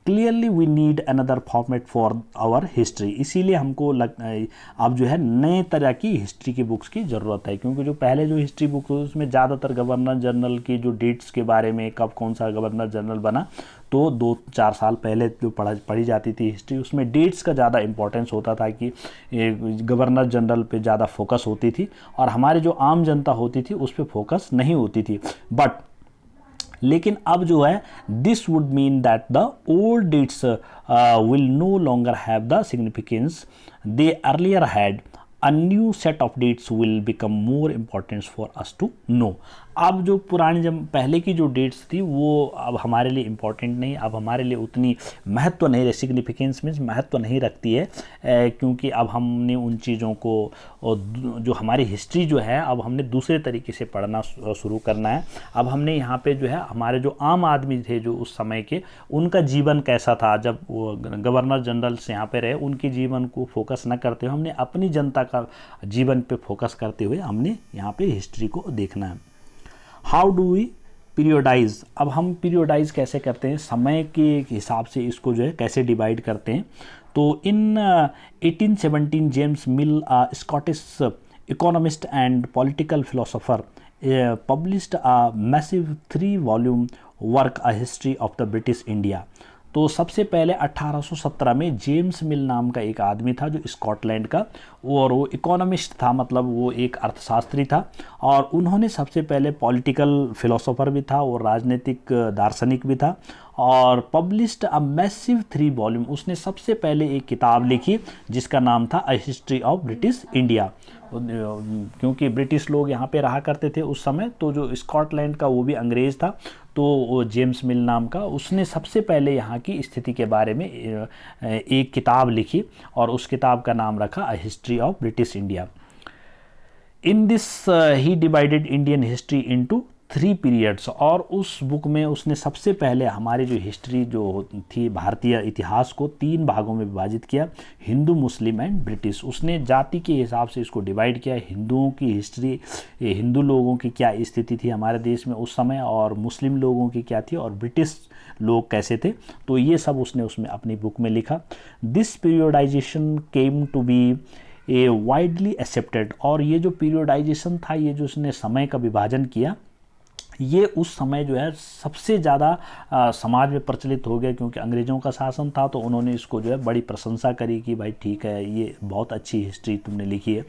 Clearly we need another format for our history. इसीलिए हमको अब जो है नए तरह की हिस्ट्री की बुक्स की ज़रूरत है, क्योंकि जो पहले जो हिस्ट्री बुक उसमें ज़्यादातर गवर्नर जनरल की जो डेट्स के बारे में, कब कौन सा गवर्नर जनरल बना, तो 2-4 साल पहले जो पढ़ी जाती थी हिस्ट्री, उसमें डेट्स का ज़्यादा इंपॉर्टेंस होता था कि गवर्नर जनरल पे ज़्यादा फोकस होती थी और हमारी जो आम जनता होती थी उस पर फोकस नहीं होती थी। लेकिन अब जो है this would mean that the old dates will no longer have the significance they earlier had. A new set of dates will become more important for us to know. अब जो पुरानी जब पहले की जो डेट्स थी वो अब हमारे लिए इम्पॉर्टेंट नहीं, अब हमारे लिए उतनी महत्व नहीं, सिग्निफिकेंस मीन्स महत्व नहीं रखती है, क्योंकि अब हमने उन चीज़ों को, जो हमारी हिस्ट्री जो है अब हमने दूसरे तरीके से पढ़ना शुरू करना है। अब हमने यहाँ पे जो है हमारे जो आम आदमी थे जो उस समय के, उनका जीवन कैसा था जब वो गवर्नर जनरल्स यहाँ पे रहे, उनके जीवन को फोकस न करते हुए हमने अपनी जनता का जीवन पे फोकस करते हुए हमने यहाँ पे हिस्ट्री को देखना है। How do we periodize? अब हम पीरियोडाइज कैसे करते हैं, समय के हिसाब से इसको जो है कैसे डिवाइड करते हैं। तो इन 1817 James mill, Scottish economist and political philosopher, published a massive 3 volume work a history of the British India. तो सबसे पहले 1817 में जेम्स मिल नाम का एक आदमी था जो स्कॉटलैंड का, और वो इकोनॉमिस्ट था, मतलब वो एक अर्थशास्त्री था, और उन्होंने सबसे पहले पॉलिटिकल फिलोसोफर भी था और राजनीतिक दार्शनिक भी था, और पब्लिश्ड अ मैसिव 3 वॉल्यूम, उसने सबसे पहले एक किताब लिखी जिसका नाम था a history of British India. क्योंकि ब्रिटिश लोग यहाँ पे रहा करते थे उस समय, तो जो स्कॉटलैंड का वो भी अंग्रेज़ था, तो वो जेम्स मिल नाम का, उसने सबसे पहले यहाँ की स्थिति के बारे में एक किताब लिखी और उस किताब का नाम रखा a history of British India. In this he divided Indian history into 3 periods, और उस बुक में उसने सबसे पहले हमारी जो हिस्ट्री जो थी भारतीय इतिहास को 3 भागों में विभाजित किया, हिंदू, मुस्लिम एंड ब्रिटिश। उसने जाति के हिसाब से इसको डिवाइड किया, हिंदुओं की हिस्ट्री, हिंदू लोगों की क्या स्थिति थी हमारे देश में उस समय, और मुस्लिम लोगों की क्या थी, और ब्रिटिश लोग कैसे थे, तो ये सब उसने उसमें अपनी बुक में लिखा। This periodization came to be a widely accepted, और ये जो पीरियोडाइजेशन था, ये जो उसने समय का विभाजन किया, ये उस समय जो है सबसे ज़्यादा समाज में प्रचलित हो गया, क्योंकि अंग्रेज़ों का शासन था, तो उन्होंने इसको जो है बड़ी प्रशंसा करी कि भाई ठीक है, ये बहुत अच्छी हिस्ट्री तुमने लिखी है।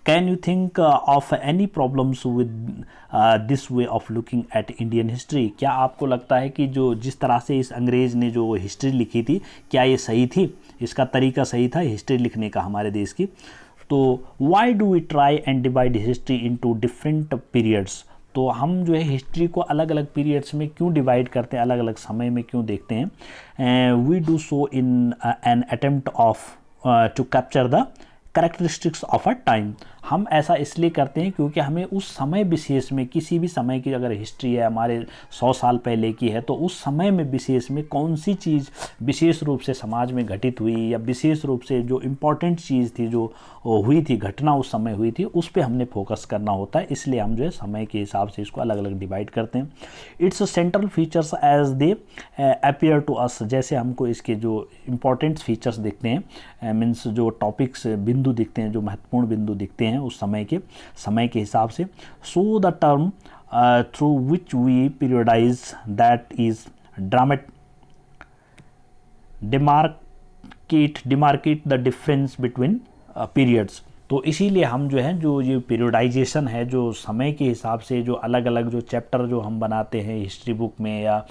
Can you think of any problems with this way of looking at Indian history? क्या आपको लगता है कि जो जिस तरह से इस अंग्रेज़ ने जो हिस्ट्री लिखी थी, क्या ये सही थी, इसका तरीका सही था हिस्ट्री लिखने का हमारे देश की? तो why do we try and divide history into different periods? तो हम जो है हिस्ट्री को अलग अलग पीरियड्स में क्यों डिवाइड करते हैं, अलग अलग समय में क्यों देखते हैं? We do so in an attempt of to capture the characteristics of a time. हम ऐसा इसलिए करते हैं क्योंकि हमें उस समय विशेष में, किसी भी समय की अगर हिस्ट्री है हमारे 100 साल पहले की है, तो उस समय में विशेष में कौन सी चीज़ विशेष रूप से समाज में घटित हुई या विशेष रूप से जो इम्पोर्टेंट चीज़ थी, जो हुई थी, घटना उस समय हुई थी, उस पर हमने फोकस करना होता है। इसलिए हम जो है समय के हिसाब से इसको अलग अलग डिवाइड करते हैं। It's central features as they appear to us, जैसे हमको इसके जो इम्पोर्टेंट फीचर्स दिखते हैं, मीन्स जो टॉपिक्स बिंदु दिखते हैं, जो महत्वपूर्ण बिंदु दिखते हैं उस समय के हिसाब से। So the term through which we periodize that is demarcate the difference between periods. तो इसीलिए हम जो है, जो ये पीरियडाइजेशन है, जो समय के हिसाब से जो अलग अलग जो चैप्टर जो हम बनाते हैं हिस्ट्री बुक में, या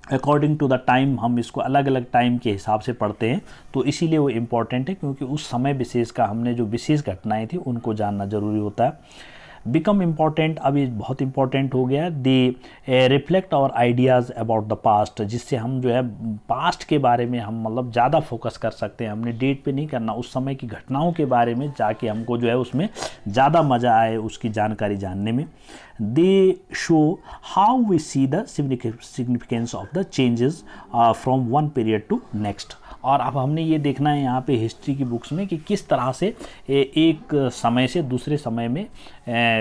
अकॉर्डिंग टू द टाइम हम इसको अलग अलग टाइम के हिसाब से पढ़ते हैं। तो इसीलिए वो इम्पॉर्टेंट है, क्योंकि उस समय विशेष का हमने जो विशेष घटनाएं थी उनको जानना ज़रूरी होता है। बिकम इम्पॉर्टेंट, अब ये बहुत इम्पॉर्टेंट हो गया। They reflect our ideas about the past, जिससे हम जो है पास्ट के बारे में हम मतलब ज़्यादा फोकस कर सकते हैं। हमने डेट पे नहीं करना, उस समय की घटनाओं के बारे में जाके हमको जो है उसमें ज़्यादा मज़ा आए उसकी जानकारी जानने में। They show how we see the significance of the changes from one period to next. और अब हमने ये देखना है यहाँ पे हिस्ट्री की बुक्स में कि किस तरह से एक समय से दूसरे समय में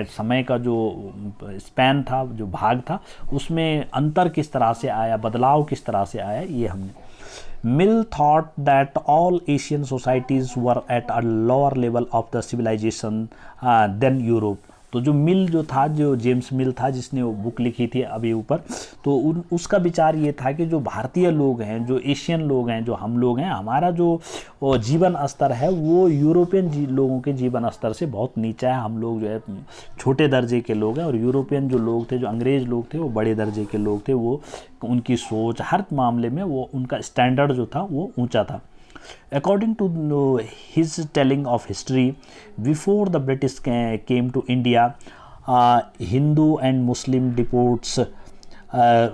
समय का जो स्पैन था, जो भाग था, उसमें अंतर किस तरह से आया, बदलाव किस तरह से आया, ये हमने। Mill thought that all Asian societies were at a lower level of the civilization than Europe. तो जो मिल जो था, जो जेम्स मिल था जिसने वो बुक लिखी थी अभी ऊपर, तो उसका विचार ये था कि जो भारतीय लोग हैं, जो एशियन लोग हैं, जो हम लोग हैं, हमारा जो जीवन स्तर है वो यूरोपियन लोगों के जीवन स्तर से बहुत नीचा है। हम लोग जो है छोटे दर्जे के लोग हैं, और यूरोपियन जो लोग थे, जो अंग्रेज़ लोग थे, वो बड़े दर्जे के लोग थे। वो उनकी सोच हर मामले में, वो उनका स्टैंडर्ड जो था वो ऊँचा था। According to his telling of history, before the British came to India, Hindu and Muslim despots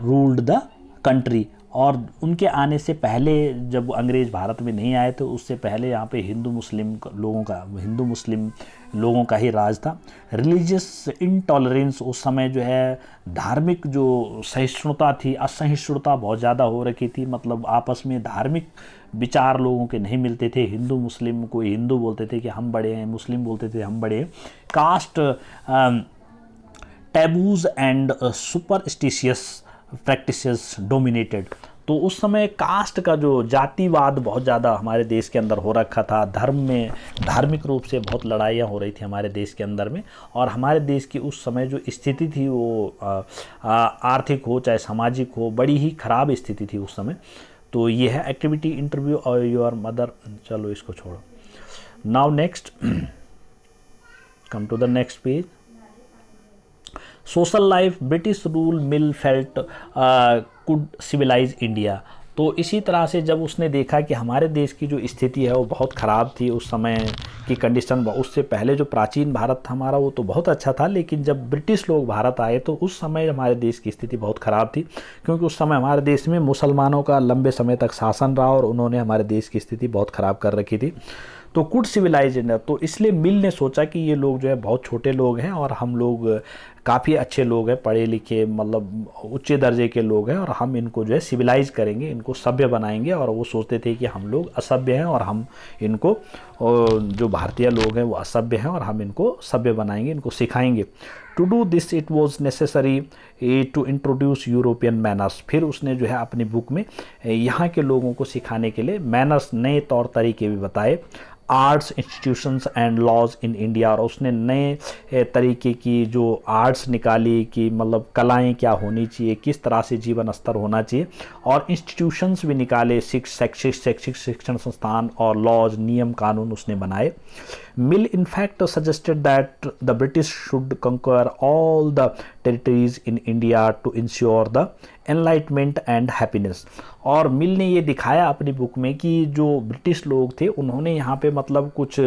ruled the country। और उनके आने से पहले, जब अंग्रेज़ भारत में नहीं आए, तो उससे पहले यहाँ पे हिंदू मुस्लिम लोगों का ही राज था। रिलीजियस इंटॉलरेंस, उस समय जो है धार्मिक जो सहिष्णुता थी, असहिष्णुता बहुत ज़्यादा हो रखी थी। मतलब आपस में धार्मिक विचार लोगों के नहीं मिलते थे। हिंदू मुस्लिम, कोई हिंदू बोलते थे कि हम बड़े हैं, मुस्लिम बोलते थे हम बड़े हैं। Caste taboos and superstitious practices dominated. तो उस समय कास्ट का जो जातिवाद बहुत ज़्यादा हमारे देश के अंदर हो रखा था। धर्म में धार्मिक रूप से बहुत लड़ाइयाँ हो रही थी हमारे देश के अंदर में। और हमारे देश की उस समय जो स्थिति थी वो आर्थिक हो चाहे सामाजिक हो, बड़ी ही ख़राब स्थिति थी उस समय। तो ये है एक्टिविटी इंटरव्यू और योर मदर। चलो इसको छोड़ो। Now next, come to the next page. Social life, British rule mill felt could civilize India. तो इसी तरह से जब उसने देखा कि हमारे देश की जो स्थिति है वो बहुत ख़राब थी, उस समय की कंडीशन, उससे पहले जो प्राचीन भारत था हमारा वो तो बहुत अच्छा था, लेकिन जब ब्रिटिश लोग भारत आए तो उस समय हमारे देश की स्थिति बहुत ख़राब थी, क्योंकि उस समय हमारे देश में मुसलमानों का लंबे समय तक शासन रहा और उन्होंने हमारे देश की स्थिति बहुत ख़राब कर रखी थी। तो कुड सिविलाइज इंडिया, तो इसलिए मिल ने सोचा कि ये लोग जो है बहुत छोटे लोग हैं और हम लोग काफ़ी अच्छे लोग हैं, पढ़े लिखे, मतलब उच्च दर्जे के लोग हैं, और हम इनको जो है सिविलाइज करेंगे, इनको सभ्य बनाएंगे। और वो सोचते थे कि हम लोग असभ्य हैं और हम इनको, जो भारतीय लोग हैं वो असभ्य हैं और हम इनको सभ्य बनाएंगे, इनको सिखाएंगे। To do this it was necessary to introduce European manners. फिर उसने जो है अपनी बुक में यहाँ के लोगों को सिखाने के लिए मैनर्स, नए तौर तरीके भी बताए। Arts institutions and laws in India, और उसने नए तरीके की जो आर्ट्स निकाली कि मतलब कलाएं क्या होनी चाहिए, किस तरह से जीवन स्तर होना चाहिए, और इंस्टीट्यूशंस भी निकाले, शैक्षिक शिक्षण संस्थान और लॉज, नियम कानून उसने बनाए। मिल in fact suggested that the British should conquer all the territories in India to ensure the enlightenment and happiness। और मिल ने ये दिखाया अपनी बुक में कि जो ब्रिटिश लोग थे उन्होंने यहाँ पे मतलब कुछ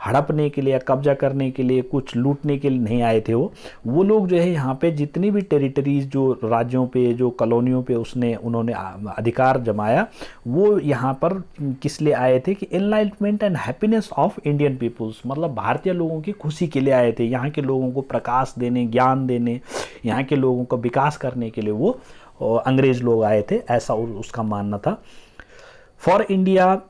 हड़पने के लिए या कब्जा करने के लिए, कुछ लूटने के लिए नहीं आए थे। वो लोग जो है यहाँ पे जितनी भी टेरिटरीज, जो राज्यों पे, जो कॉलोनियों पे उन्होंने अधिकार जमाया, वो यहाँ पर किस लिए आए थे कि enlightenment and happiness of Indian peoples, peoples, मतलब भारतीय लोगों की खुशी के लिए आए थे, यहाँ के लोगों को प्रकाश देने, ज्ञान देने, यहाँ के लोगों का विकास करने के लिए वो अंग्रेज लोग आए थे, ऐसा उसका मानना था। For India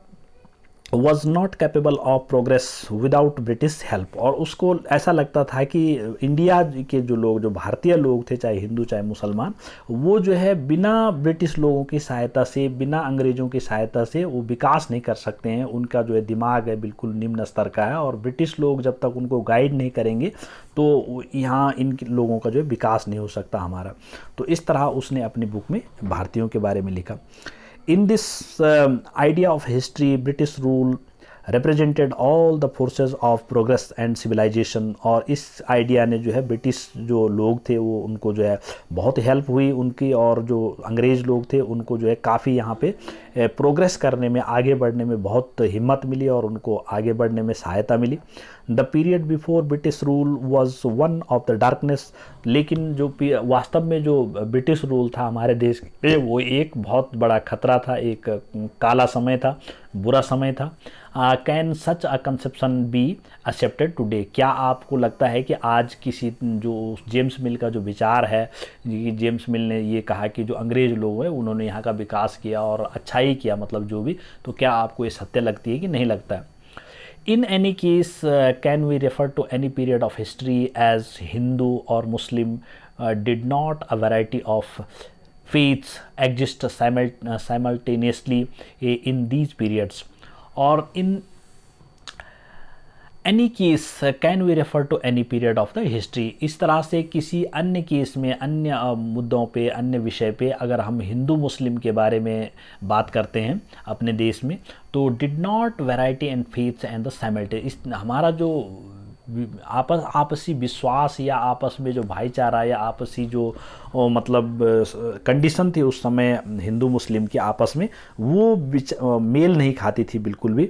was not capable of progress without British help, और उसको ऐसा लगता था कि इंडिया के जो लोग, जो भारतीय लोग थे, चाहे हिंदू चाहे मुसलमान, वो जो है बिना ब्रिटिश लोगों की सहायता से, बिना अंग्रेज़ों की सहायता से वो विकास नहीं कर सकते हैं। उनका जो है दिमाग है बिल्कुल निम्न स्तर का है, और ब्रिटिश लोग जब तक उनको गाइड नहीं करेंगे तो यहाँ इन लोगों का जो है विकास नहीं हो सकता हमारा। तो इस तरह उसने अपनी बुक में भारतीयों के बारे में लिखा। In this idea of history, British rule represented all the forces of progress and civilization, और इस आइडिया ने जो है ब्रिटिश जो लोग थे वो उनको जो है बहुत हेल्प हुई उनकी, और जो अंग्रेज़ लोग थे उनको जो है काफ़ी यहाँ पे प्रोग्रेस करने में, आगे बढ़ने में बहुत हिम्मत मिली और उनको आगे बढ़ने में सहायता मिली। The period before British rule was one of the darkness, लेकिन जो वास्तव में जो ब्रिटिश रूल था हमारे देश पे वो एक बहुत बड़ा खतरा था, एक काला समय था, बुरा समय था। Can such a conception be accepted today, क्या आपको लगता है कि आज किसी जो जेम्स मिल का जो विचार है, जेम्स मिल ने ये कहा कि जो अंग्रेज़ लोग हैं उन्होंने यहाँ का विकास किया और अच्छा ही किया, मतलब जो भी, तो क्या आपको ये सत्य लगती है कि नहीं लगता है? In any case, can we refer to any period of history as Hindu or Muslim did not a variety of faiths exist simultaneously in these periods, or in any case can we refer to any period of the history, इस तरह से किसी अन्य case में, अन्य मुद्दों पे, अन्य विषय पे अगर हम हिंदू मुस्लिम के बारे में बात करते हैं अपने देश में, तो did not variety and faiths and the simultaneous, हमारा जो आपसी विश्वास या आपस में जो भाईचारा या आपसी जो मतलब कंडीशन थी उस समय हिंदू मुस्लिम की आपस में, वो मेल नहीं खाती थी बिल्कुल भी।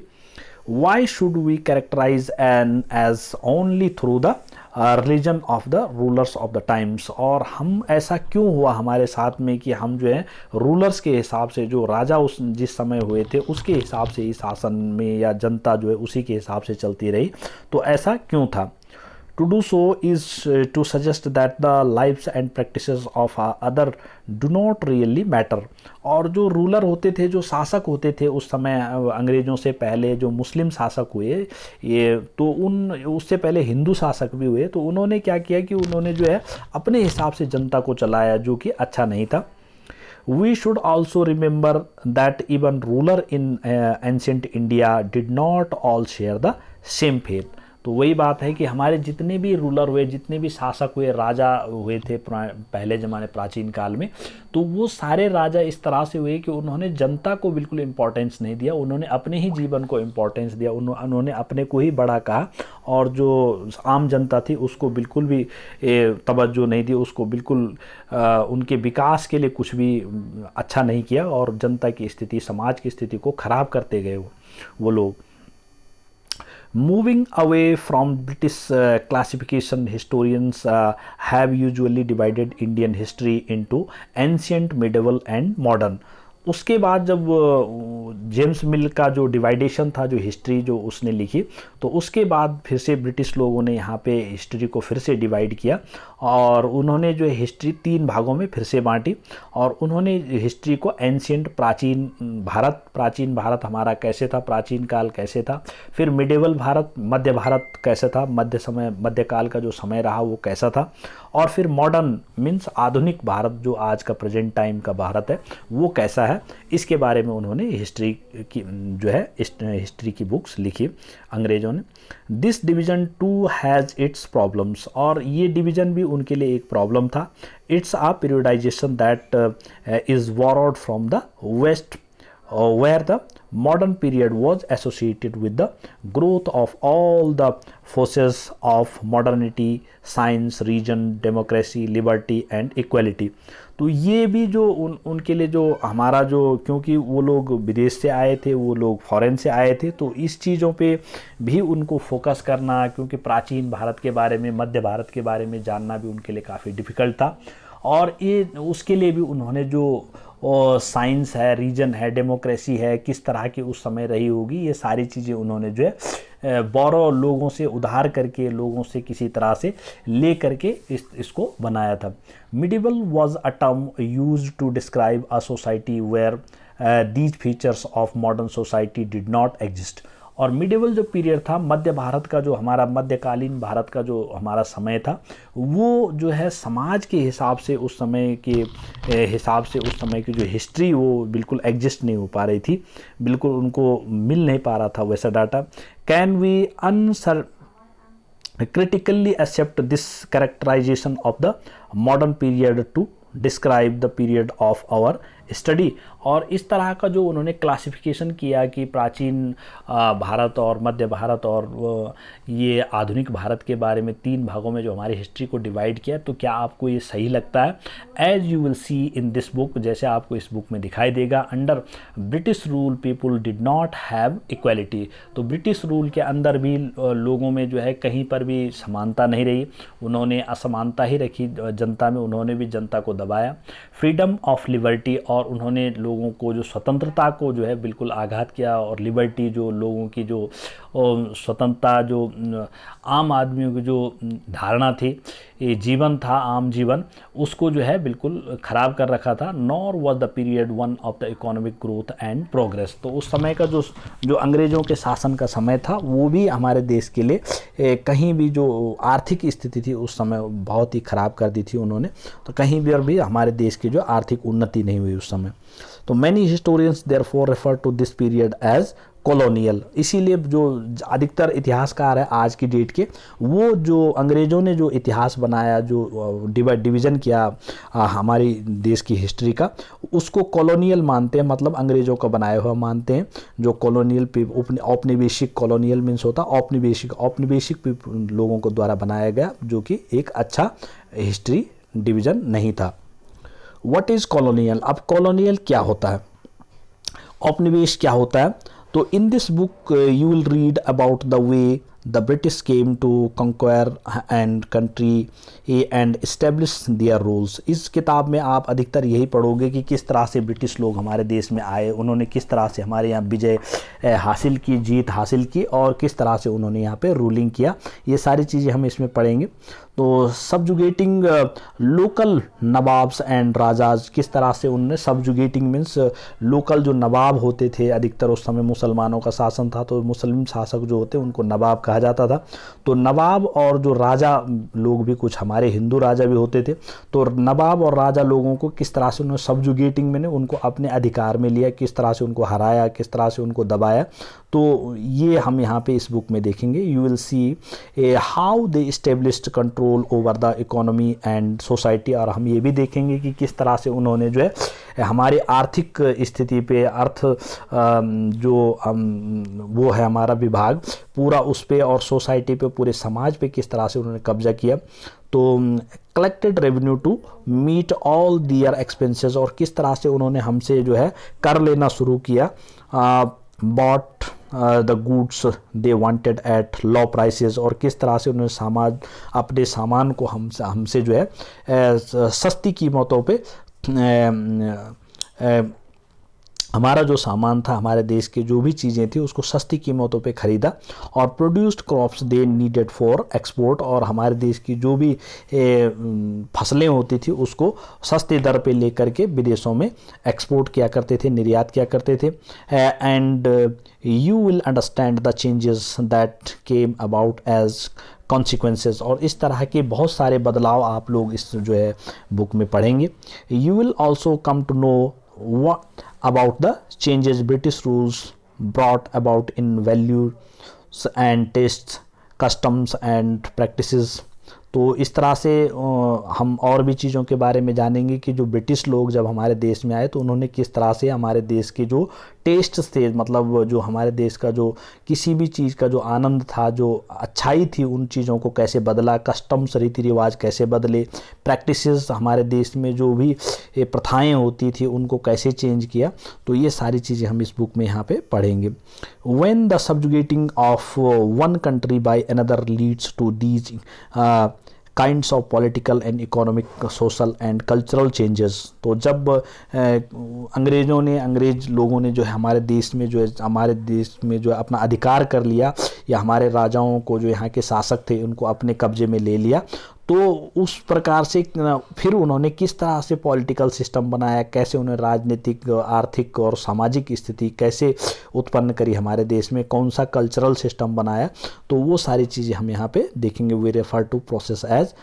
Why should we characterize an as only through the religion of the rulers of the times, और हम ऐसा क्यों हुआ हमारे साथ में कि हम जो है रूलर्स के हिसाब से, जो राजा उस जिस समय हुए थे उसके हिसाब से ही शासन में, या जनता जो है उसी के हिसाब से चलती रही, तो ऐसा क्यों था? To do so is to suggest that the lives and practices of other do not really matter, और जो रूलर होते थे, जो शासक होते थे उस समय अंग्रेज़ों से पहले जो मुस्लिम शासक हुए, ये तो उससे पहले हिंदू शासक भी हुए, तो उन्होंने क्या किया कि उन्होंने जो है अपने हिसाब से जनता को चलाया, जो कि अच्छा नहीं था। We should also remember that even ruler in ancient India did not all share the same faith, तो वही बात है कि हमारे जितने भी रूलर हुए, जितने भी शासक हुए, राजा हुए थे पहले ज़माने प्राचीन काल में, तो वो सारे राजा इस तरह से हुए कि उन्होंने जनता को बिल्कुल इम्पोर्टेंस नहीं दिया, उन्होंने अपने ही जीवन को इम्पोर्टेंस दिया, उन्होंने अपने को ही बड़ा कहा, और जो आम जनता थी उसको बिल्कुल भी तवज्जो नहीं दी, उसको बिल्कुल उनके विकास के लिए कुछ भी अच्छा नहीं किया, और जनता की स्थिति, समाज की स्थिति को ख़राब करते गए वो लोग। Moving away from British classification, historians have usually divided Indian history into ancient, medieval and modern. उसके बाद जब जेम्स मिल का जो डिवाइडेशन था, जो हिस्ट्री जो उसने लिखी, तो उसके बाद फिर से ब्रिटिश लोगों ने यहाँ पे हिस्ट्री को फिर से डिवाइड किया, और उन्होंने जो हिस्ट्री 3 भागों में फिर से बांटी, और उन्होंने हिस्ट्री को एंशियंट, प्राचीन भारत हमारा कैसे था, प्राचीन काल कैसे था, फिर मिडेवल भारत, मध्य भारत कैसे था, मध्यकाल का जो समय रहा वो कैसा था, और फिर मॉडर्न मीन्स आधुनिक भारत, जो आज का प्रेजेंट टाइम का भारत है, वो कैसा है, इसके बारे में उन्होंने हिस्ट्री की जो है हिस्ट्री की बुक्स लिखी अंग्रेज़ों ने। This division too has its problems, और ये डिवीज़न भी उनके लिए एक प्रॉब्लम था। It's a periodization that is borrowed from the west, where the modern period was associated with the growth of all the forces of modernity, science, region, democracy, liberty and equality। तो ये भी जो उनके लिए जो हमारा जो, क्योंकि वो लोग विदेश से आए थे, वो लोग फॉरेन से आए थे, तो इस चीज़ों पे भी उनको फोकस करना, क्योंकि प्राचीन भारत के बारे में, मध्य भारत के बारे में जानना भी उनके लिए काफ़ी डिफ़िकल्ट था, और ये उसके लिए भी उन्होंने जो साइंस है, रीजन है, डेमोक्रेसी है, किस तरह की उस समय रही होगी, ये सारी चीज़ें उन्होंने जो है बोरो लोगों से उधार करके, लोगों से किसी तरह से ले करके इसको बनाया था। Medieval was a term use to describe a society where these features of modern society did not exist. और मिडिवल जो पीरियड था, मध्य भारत का जो हमारा मध्यकालीन भारत का जो हमारा समय था, वो जो है समाज के हिसाब से उस समय के हिसाब से उस समय की जो हिस्ट्री वो बिल्कुल एग्जिस्ट नहीं हो पा रही थी, बिल्कुल उनको मिल नहीं पा रहा था वैसा data. Can we answer critically accept this characterization of the modern period to describe the period of our study. और इस तरह का जो उन्होंने क्लासिफिकेशन किया कि प्राचीन भारत और मध्य भारत और ये आधुनिक भारत के बारे में 3 भागों में जो हमारी हिस्ट्री को डिवाइड किया, तो क्या आपको ये सही लगता है? As you will see in this book, जैसे आपको इस बुक में दिखाई देगा, under British rule people did not have equality. तो ब्रिटिश रूल के अंदर भी लोगों में जो है कहीं पर भी समानता नहीं रही, उन्होंने असमानता ही रखी जनता में, उन्होंने भी जनता को दबाया। फ्रीडम ऑफ लिबर्टी, और उन्होंने लोगों को जो स्वतंत्रता को जो है बिल्कुल आघात किया, और लिबर्टी जो लोगों की जो स्वतंत्रता, जो आम आदमियों की जो धारणा थी, ये जीवन था आम जीवन, उसको जो है बिल्कुल ख़राब कर रखा था। Nor was the period one of the economic growth and progress. तो उस समय का जो अंग्रेज़ों के शासन का समय था, वो भी हमारे देश के लिए कहीं भी जो आर्थिक स्थिति थी उस समय बहुत ही ख़राब कर दी थी उन्होंने, तो कहीं भी हमारे देश की जो आर्थिक उन्नति नहीं हुई उस समय। तो many historians therefore refer to this period as colonial. इसीलिए जो अधिकतर इतिहासकार है आज की डेट के, वो जो अंग्रेज़ों ने जो इतिहास बनाया, जो डिवीज़न किया हमारी देश की हिस्ट्री का, उसको कॉलोनियल मानते हैं, मतलब अंग्रेज़ों का बनाया हुआ मानते हैं। जो कॉलोनियल औपनिवेशिक, कॉलोनियल मीन्स होता औपनिवेशिक लोगों को द्वारा बनाया गया, जो कि एक अच्छा हिस्ट्री डिवीज़न नहीं था। What is colonial? अब कॉलोनियल क्या होता है, औपनिवेश क्या होता है? तो in this book you will read about the way the British came to conquer and country and establish their rules. इस किताब में आप अधिकतर यही पढ़ोगे कि किस तरह से ब्रिटिश लोग हमारे देश में आए, उन्होंने किस तरह से हमारे यहाँ विजय हासिल की, जीत हासिल की, और किस तरह से उन्होंने यहाँ पे रूलिंग किया। ये सारी चीज़ें हम इसमें पढ़ेंगे। तो सबजुगेटिंग लोकल नवाब्स एंड राजाज, किस तरह से उन्होंने सबजुगेटिंग मीन्स लोकल जो नवाब होते थे, अधिकतर उस समय मुसलमानों का शासन था, तो मुस्लिम शासक जो होते उनको नवाब कहा जाता था। तो नवाब और जो राजा लोग भी, कुछ हमारे हिंदू राजा भी होते थे, तो नवाब और राजा लोगों को किस तरह से उन्होंने सबजुगेटिंग मैंने उनको अपने अधिकार में लिया, किस तरह से उनको हराया, किस तरह से उनको दबाया। तो ये हम यहाँ पे इस बुक में देखेंगे। You will see how they established control over the economy and society, और हम ये भी देखेंगे कि किस तरह से उन्होंने जो है हमारी आर्थिक स्थिति पे, अर्थ जो वो है हमारा विभाग पूरा, उस पे, और सोसाइटी पे, पूरे समाज पे किस तरह से उन्होंने कब्जा किया। तो collected revenue to meet all their expenses, और किस तरह से उन्होंने हमसे जो है कर लेना शुरू किया। Bought the goods they wanted at low prices, और किस तरह से उन्होंने अपने सामान को हमसे जो है सस्ती कीमतों पे हमारा जो सामान था, हमारे देश की जो भी चीज़ें थी, उसको सस्ती कीमतों पे ख़रीदा। और produced crops they needed for export, और हमारे देश की जो भी फसलें होती थी उसको सस्ते दर पे लेकर के विदेशों में एक्सपोर्ट किया करते थे, निर्यात किया करते थे। And you will understand the changes that came about as consequences, और इस तरह के बहुत सारे बदलाव आप लोग इस जो है बुक में पढ़ेंगे। You will also come to know what about the changes British rules brought about in values and tastes, customs and practices। तो इस तरह से हम और भी चीज़ों के बारे में जानेंगे कि जो ब्रिटिश लोग जब हमारे देश में आए तो उन्होंने किस तरह से हमारे देश के जो टेस्ट थे, मतलब जो हमारे देश का जो किसी भी चीज़ का जो आनंद था, जो अच्छाई थी, उन चीज़ों को कैसे बदला, कस्टम्स रीति रिवाज कैसे बदले, प्रैक्टिसेस हमारे देश में जो भी प्रथाएं होती थी उनको कैसे चेंज किया। तो ये सारी चीज़ें हम इस बुक में यहाँ पे पढ़ेंगे। When the subjugating of one country by another leads to these kinds of political and economic social and cultural changes. तो जब अंग्रेज लोगों ने जो है हमारे देश में जो है अपना अधिकार कर लिया, या हमारे राजाओं को जो यहाँ के शासक थे उनको अपने कब्जे में ले लिया, तो उस प्रकार से फिर उन्होंने किस तरह से पॉलिटिकल सिस्टम बनाया, कैसे उन्होंने राजनीतिक, आर्थिक और सामाजिक स्थिति कैसे उत्पन्न करी हमारे देश में, कौन सा कल्चरल सिस्टम बनाया, तो वो सारी चीज़ें हम यहाँ पे देखेंगे। We refer to process as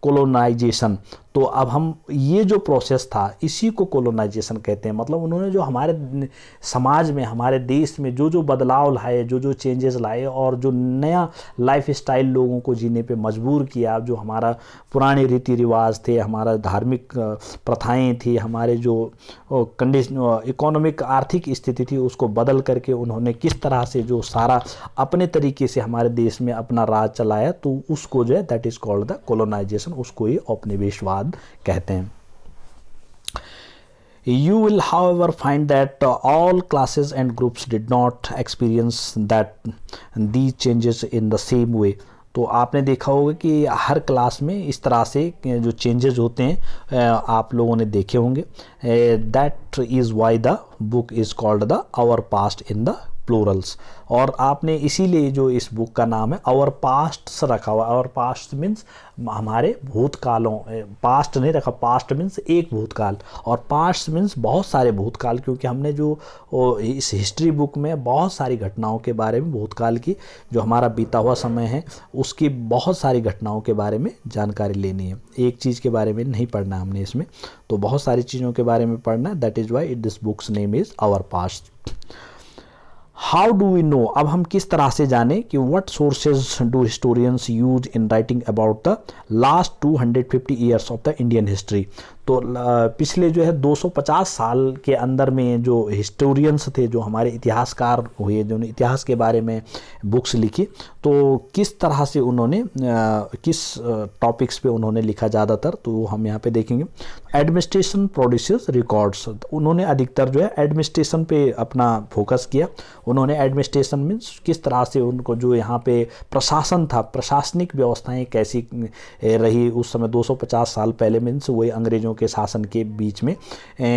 colonization. तो अब हम ये जो प्रोसेस था इसी को कोलोनाइजेशन कहते हैं। मतलब उन्होंने जो हमारे समाज में, हमारे देश में जो जो बदलाव लाए, जो जो चेंजेस लाए और जो नया लाइफ स्टाइल लोगों को जीने पे मजबूर किया, जो हमारा पुराने रीति रिवाज थे, हमारा धार्मिक प्रथाएं थी, हमारे जो कंडीशन इकोनॉमिक आर्थिक स्थिति थी, उसको बदल करके उन्होंने किस तरह से जो सारा अपने तरीके से हमारे देश में अपना राज चलाया, तो उसको जो है that is called the colonization, उसको ही औपनिवेशवाद कहते हैं। You will however find that all classes and groups did not experience these changes in the same way। तो आपने देखा होगा कि हर क्लास में इस तरह से जो चेंजेस होते हैं आप लोगों ने देखे होंगे। That is why the book is called the our past in the plurals. और आपने इसीलिए जो इस बुक का नाम है आवर पास्ट रखा हुआ। आवर पास्ट मीन्स हमारे भूतकालों, पास्ट नहीं रखा, पास्ट मीन्स एक भूतकाल और पास्ट मीन्स बहुत सारे भूतकाल, क्योंकि हमने जो इस हिस्ट्री बुक में बहुत सारी घटनाओं के बारे में, भूतकाल की जो हमारा बीता हुआ समय है उसकी बहुत सारी घटनाओं के बारे में जानकारी लेनी है। एक चीज़ के बारे में नहीं पढ़ना हमने इसमें, तो बहुत सारी चीज़ों के बारे में पढ़ना है। That is why this books name is our past. How do we know, अब हम किस तरह से जाने कि what sources do historians use in writing about the last 250 years of the Indian history. तो पिछले जो है 250 साल के अंदर में जो हिस्टोरियंस थे, जो हमारे इतिहासकार हुए, जो इतिहास के बारे में बुक्स लिखी, तो किस तरह से उन्होंने किस टॉपिक्स पे उन्होंने लिखा ज़्यादातर, तो हम यहाँ पे देखेंगे। एडमिनिस्ट्रेशन प्रोड्यूसेस रिकॉर्ड्स, उन्होंने अधिकतर जो है एडमिनिस्ट्रेशन पे अपना फोकस किया। उन्होंने एडमिनिस्ट्रेशन मीन्स किस तरह से उनको जो यहाँ पे प्रशासन था, प्रशासनिक व्यवस्थाएं कैसी रही उस समय 250 साल पहले, मीन्स वही अंग्रेजों के शासन के बीच में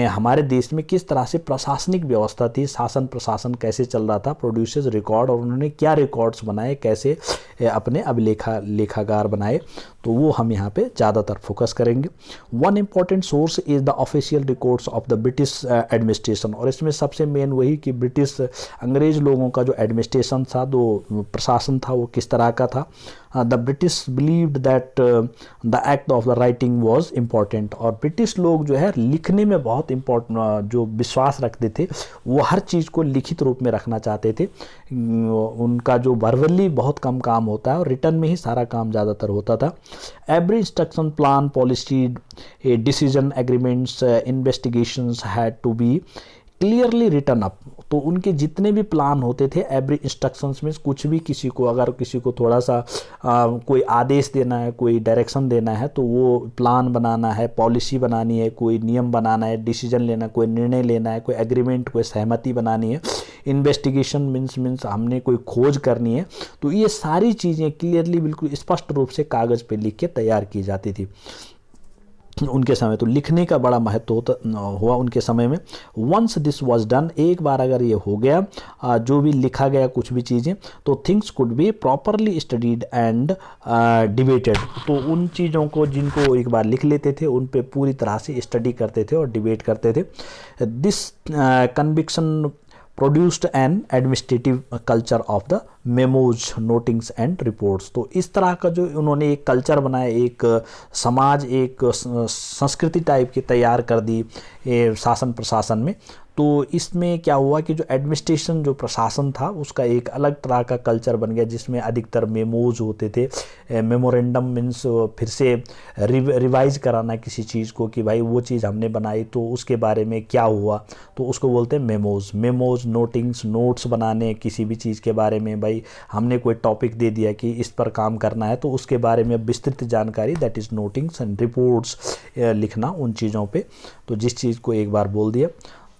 हमारे देश में किस तरह से प्रशासनिक व्यवस्था थी, शासन प्रशासन कैसे चल रहा था, प्रोड्यूसर्स रिकॉर्ड, और उन्होंने क्या रिकॉर्ड्स बनाए, कैसे अपने लेखागार बनाए, तो वो हम यहाँ पे ज़्यादातर फोकस करेंगे। One important source is the official records of the British administration, और इसमें सबसे मेन वही कि ब्रिटिश अंग्रेज लोगों का जो एडमिनिस्ट्रेशन था, जो प्रशासन था, वो किस तरह का था। The British believed that the act of the writing was important, और ब्रिटिश लोग जो है लिखने में बहुत इम्पोर्टेंट जो विश्वास रखते थे, वो हर चीज़ को लिखित रूप में रखना चाहते थे। उनका जो वर्बली बहुत कम काम होता है और रिटर्न में ही सारा काम ज़्यादातर होता था। Every instruction, plan, policy, decision, agreements, investigations had to be clearly written up. तो उनके जितने भी प्लान होते थे, एवरी इंस्ट्रक्शंस में कुछ भी किसी को, अगर किसी को थोड़ा सा कोई आदेश देना है, कोई डायरेक्शन देना है, तो वो प्लान बनाना है, पॉलिसी बनानी है, कोई नियम बनाना है, डिसीजन लेना, कोई निर्णय लेना है, कोई एग्रीमेंट, कोई सहमति बनानी है, इन्वेस्टिगेशन मीन्स हमने कोई खोज करनी है, तो ये सारी चीज़ें क्लियरली बिल्कुल स्पष्ट रूप से कागज़ पे लिख के तैयार की जाती थी उनके समय। तो लिखने का बड़ा महत्व हुआ उनके समय में। वंस दिस वाज डन, एक बार अगर ये हो गया जो भी लिखा गया कुछ भी चीज़ें, तो things could be properly studied and debated. तो उन चीज़ों को जिनको एक बार लिख लेते थे उन पे पूरी तरह से स्टडी करते थे और डिबेट करते थे। This conviction produced N administrative culture of the memos, notings and reports. तो इस तरह का जो उन्होंने एक कल्चर बनाया, एक समाज, एक संस्कृति टाइप की तैयार कर दी शासन प्रशासन में। तो इसमें क्या हुआ कि जो एडमिनिस्ट्रेशन, जो प्रशासन था, उसका एक अलग तरह का कल्चर बन गया, जिसमें अधिकतर मेमोज होते थे। मेमोरेंडम मीन्स फिर से रिवाइज कराना किसी चीज़ को कि भाई वो चीज़ हमने बनाई तो उसके बारे में क्या हुआ, तो उसको बोलते हैं मेमोज। मेमोज, नोटिंग्स, नोट्स बनाने किसी भी चीज़ के बारे में, भाई हमने कोई टॉपिक दे दिया कि इस पर काम करना है, तो उसके बारे में विस्तृत जानकारी, that is notings and reports लिखना उन चीज़ों पे। तो जिस चीज़ को एक बार बोल दिया,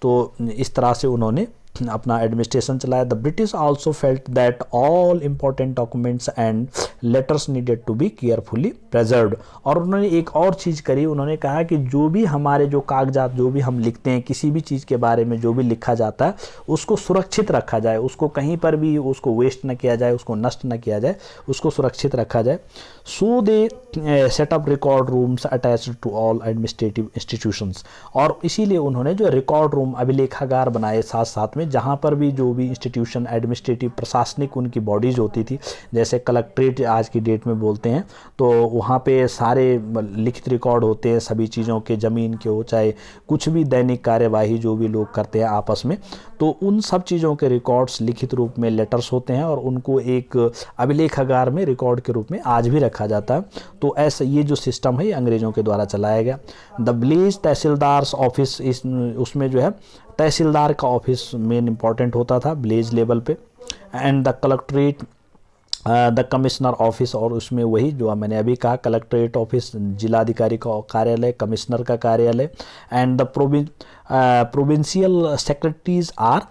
तो इस तरह से उन्होंने अपना एडमिनिस्ट्रेशन चलाया। The British also felt that all important documents and letters needed to be carefully preserved. और उन्होंने एक और चीज़ करी, उन्होंने कहा कि जो भी हमारे जो कागजात जो भी हम लिखते हैं, किसी भी चीज़ के बारे में जो भी लिखा जाता है उसको सुरक्षित रखा जाए, उसको कहीं पर भी उसको वेस्ट न किया जाए, उसको नष्ट न किया जाए, उसको सुरक्षित रखा जाए। So they set up record rooms attached to all administrative institutions. और इसीलिए उन्होंने जो रिकॉर्ड रूम अभिलेखागार बनाए साथ साथ में, जहाँ पर भी जो भी इंस्टीट्यूशन एडमिनिस्ट्रेटिव प्रशासनिक उनकी बॉडीज़ होती थी, जैसे कलेक्ट्रेट आज की डेट में बोलते हैं, तो वहाँ पे सारे लिखित रिकॉर्ड होते हैं सभी चीज़ों के, ज़मीन के हो चाहे कुछ भी दैनिक कार्यवाही जो भी लोग करते हैं आपस में, तो उन सब चीज़ों के रिकॉर्ड्स लिखित रूप में लेटर्स होते हैं और उनको एक अभिलेखागार में रिकॉर्ड के रूप में आज भी रखा जाता है। तो ऐसा ये जो सिस्टम है ये अंग्रेज़ों के द्वारा चलाया गया। द विलेज तहसीलदार्स ऑफिस, इस उसमें जो है तहसीलदार का ऑफिस मेन इंपॉर्टेंट होता था विलेज लेवल पे। And the collectorate the commissioner office, और उसमें वही जो मैंने अभी कहा कलेक्ट्रेट ऑफिस जिलाधिकारी का कार्यालय, कमिश्नर का कार्यालय। And the provincial secretaries or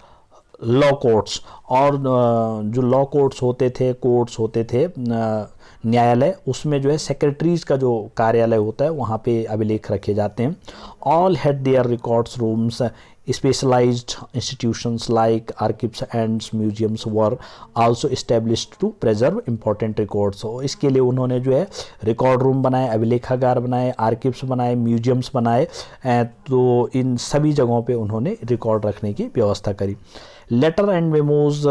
law courts, और जो लॉ कोर्ट्स होते थे, कोर्ट्स होते थे न्यायालय, उसमें जो है सेक्रेटरीज का जो कार्यालय होता है वहाँ पे अभिलेख रखे जाते हैं। All had their records rooms, specialised institutions like archives and museums were also established to preserve important records. और इसके लिए उन्होंने जो है रिकॉर्ड रूम बनाए, अभिलेखागार बनाए, आर्किव्स बनाए, म्यूजियम्स बनाए, तो इन सभी जगहों पे उन्होंने रिकॉर्ड रखने की व्यवस्था करी। Letter and memos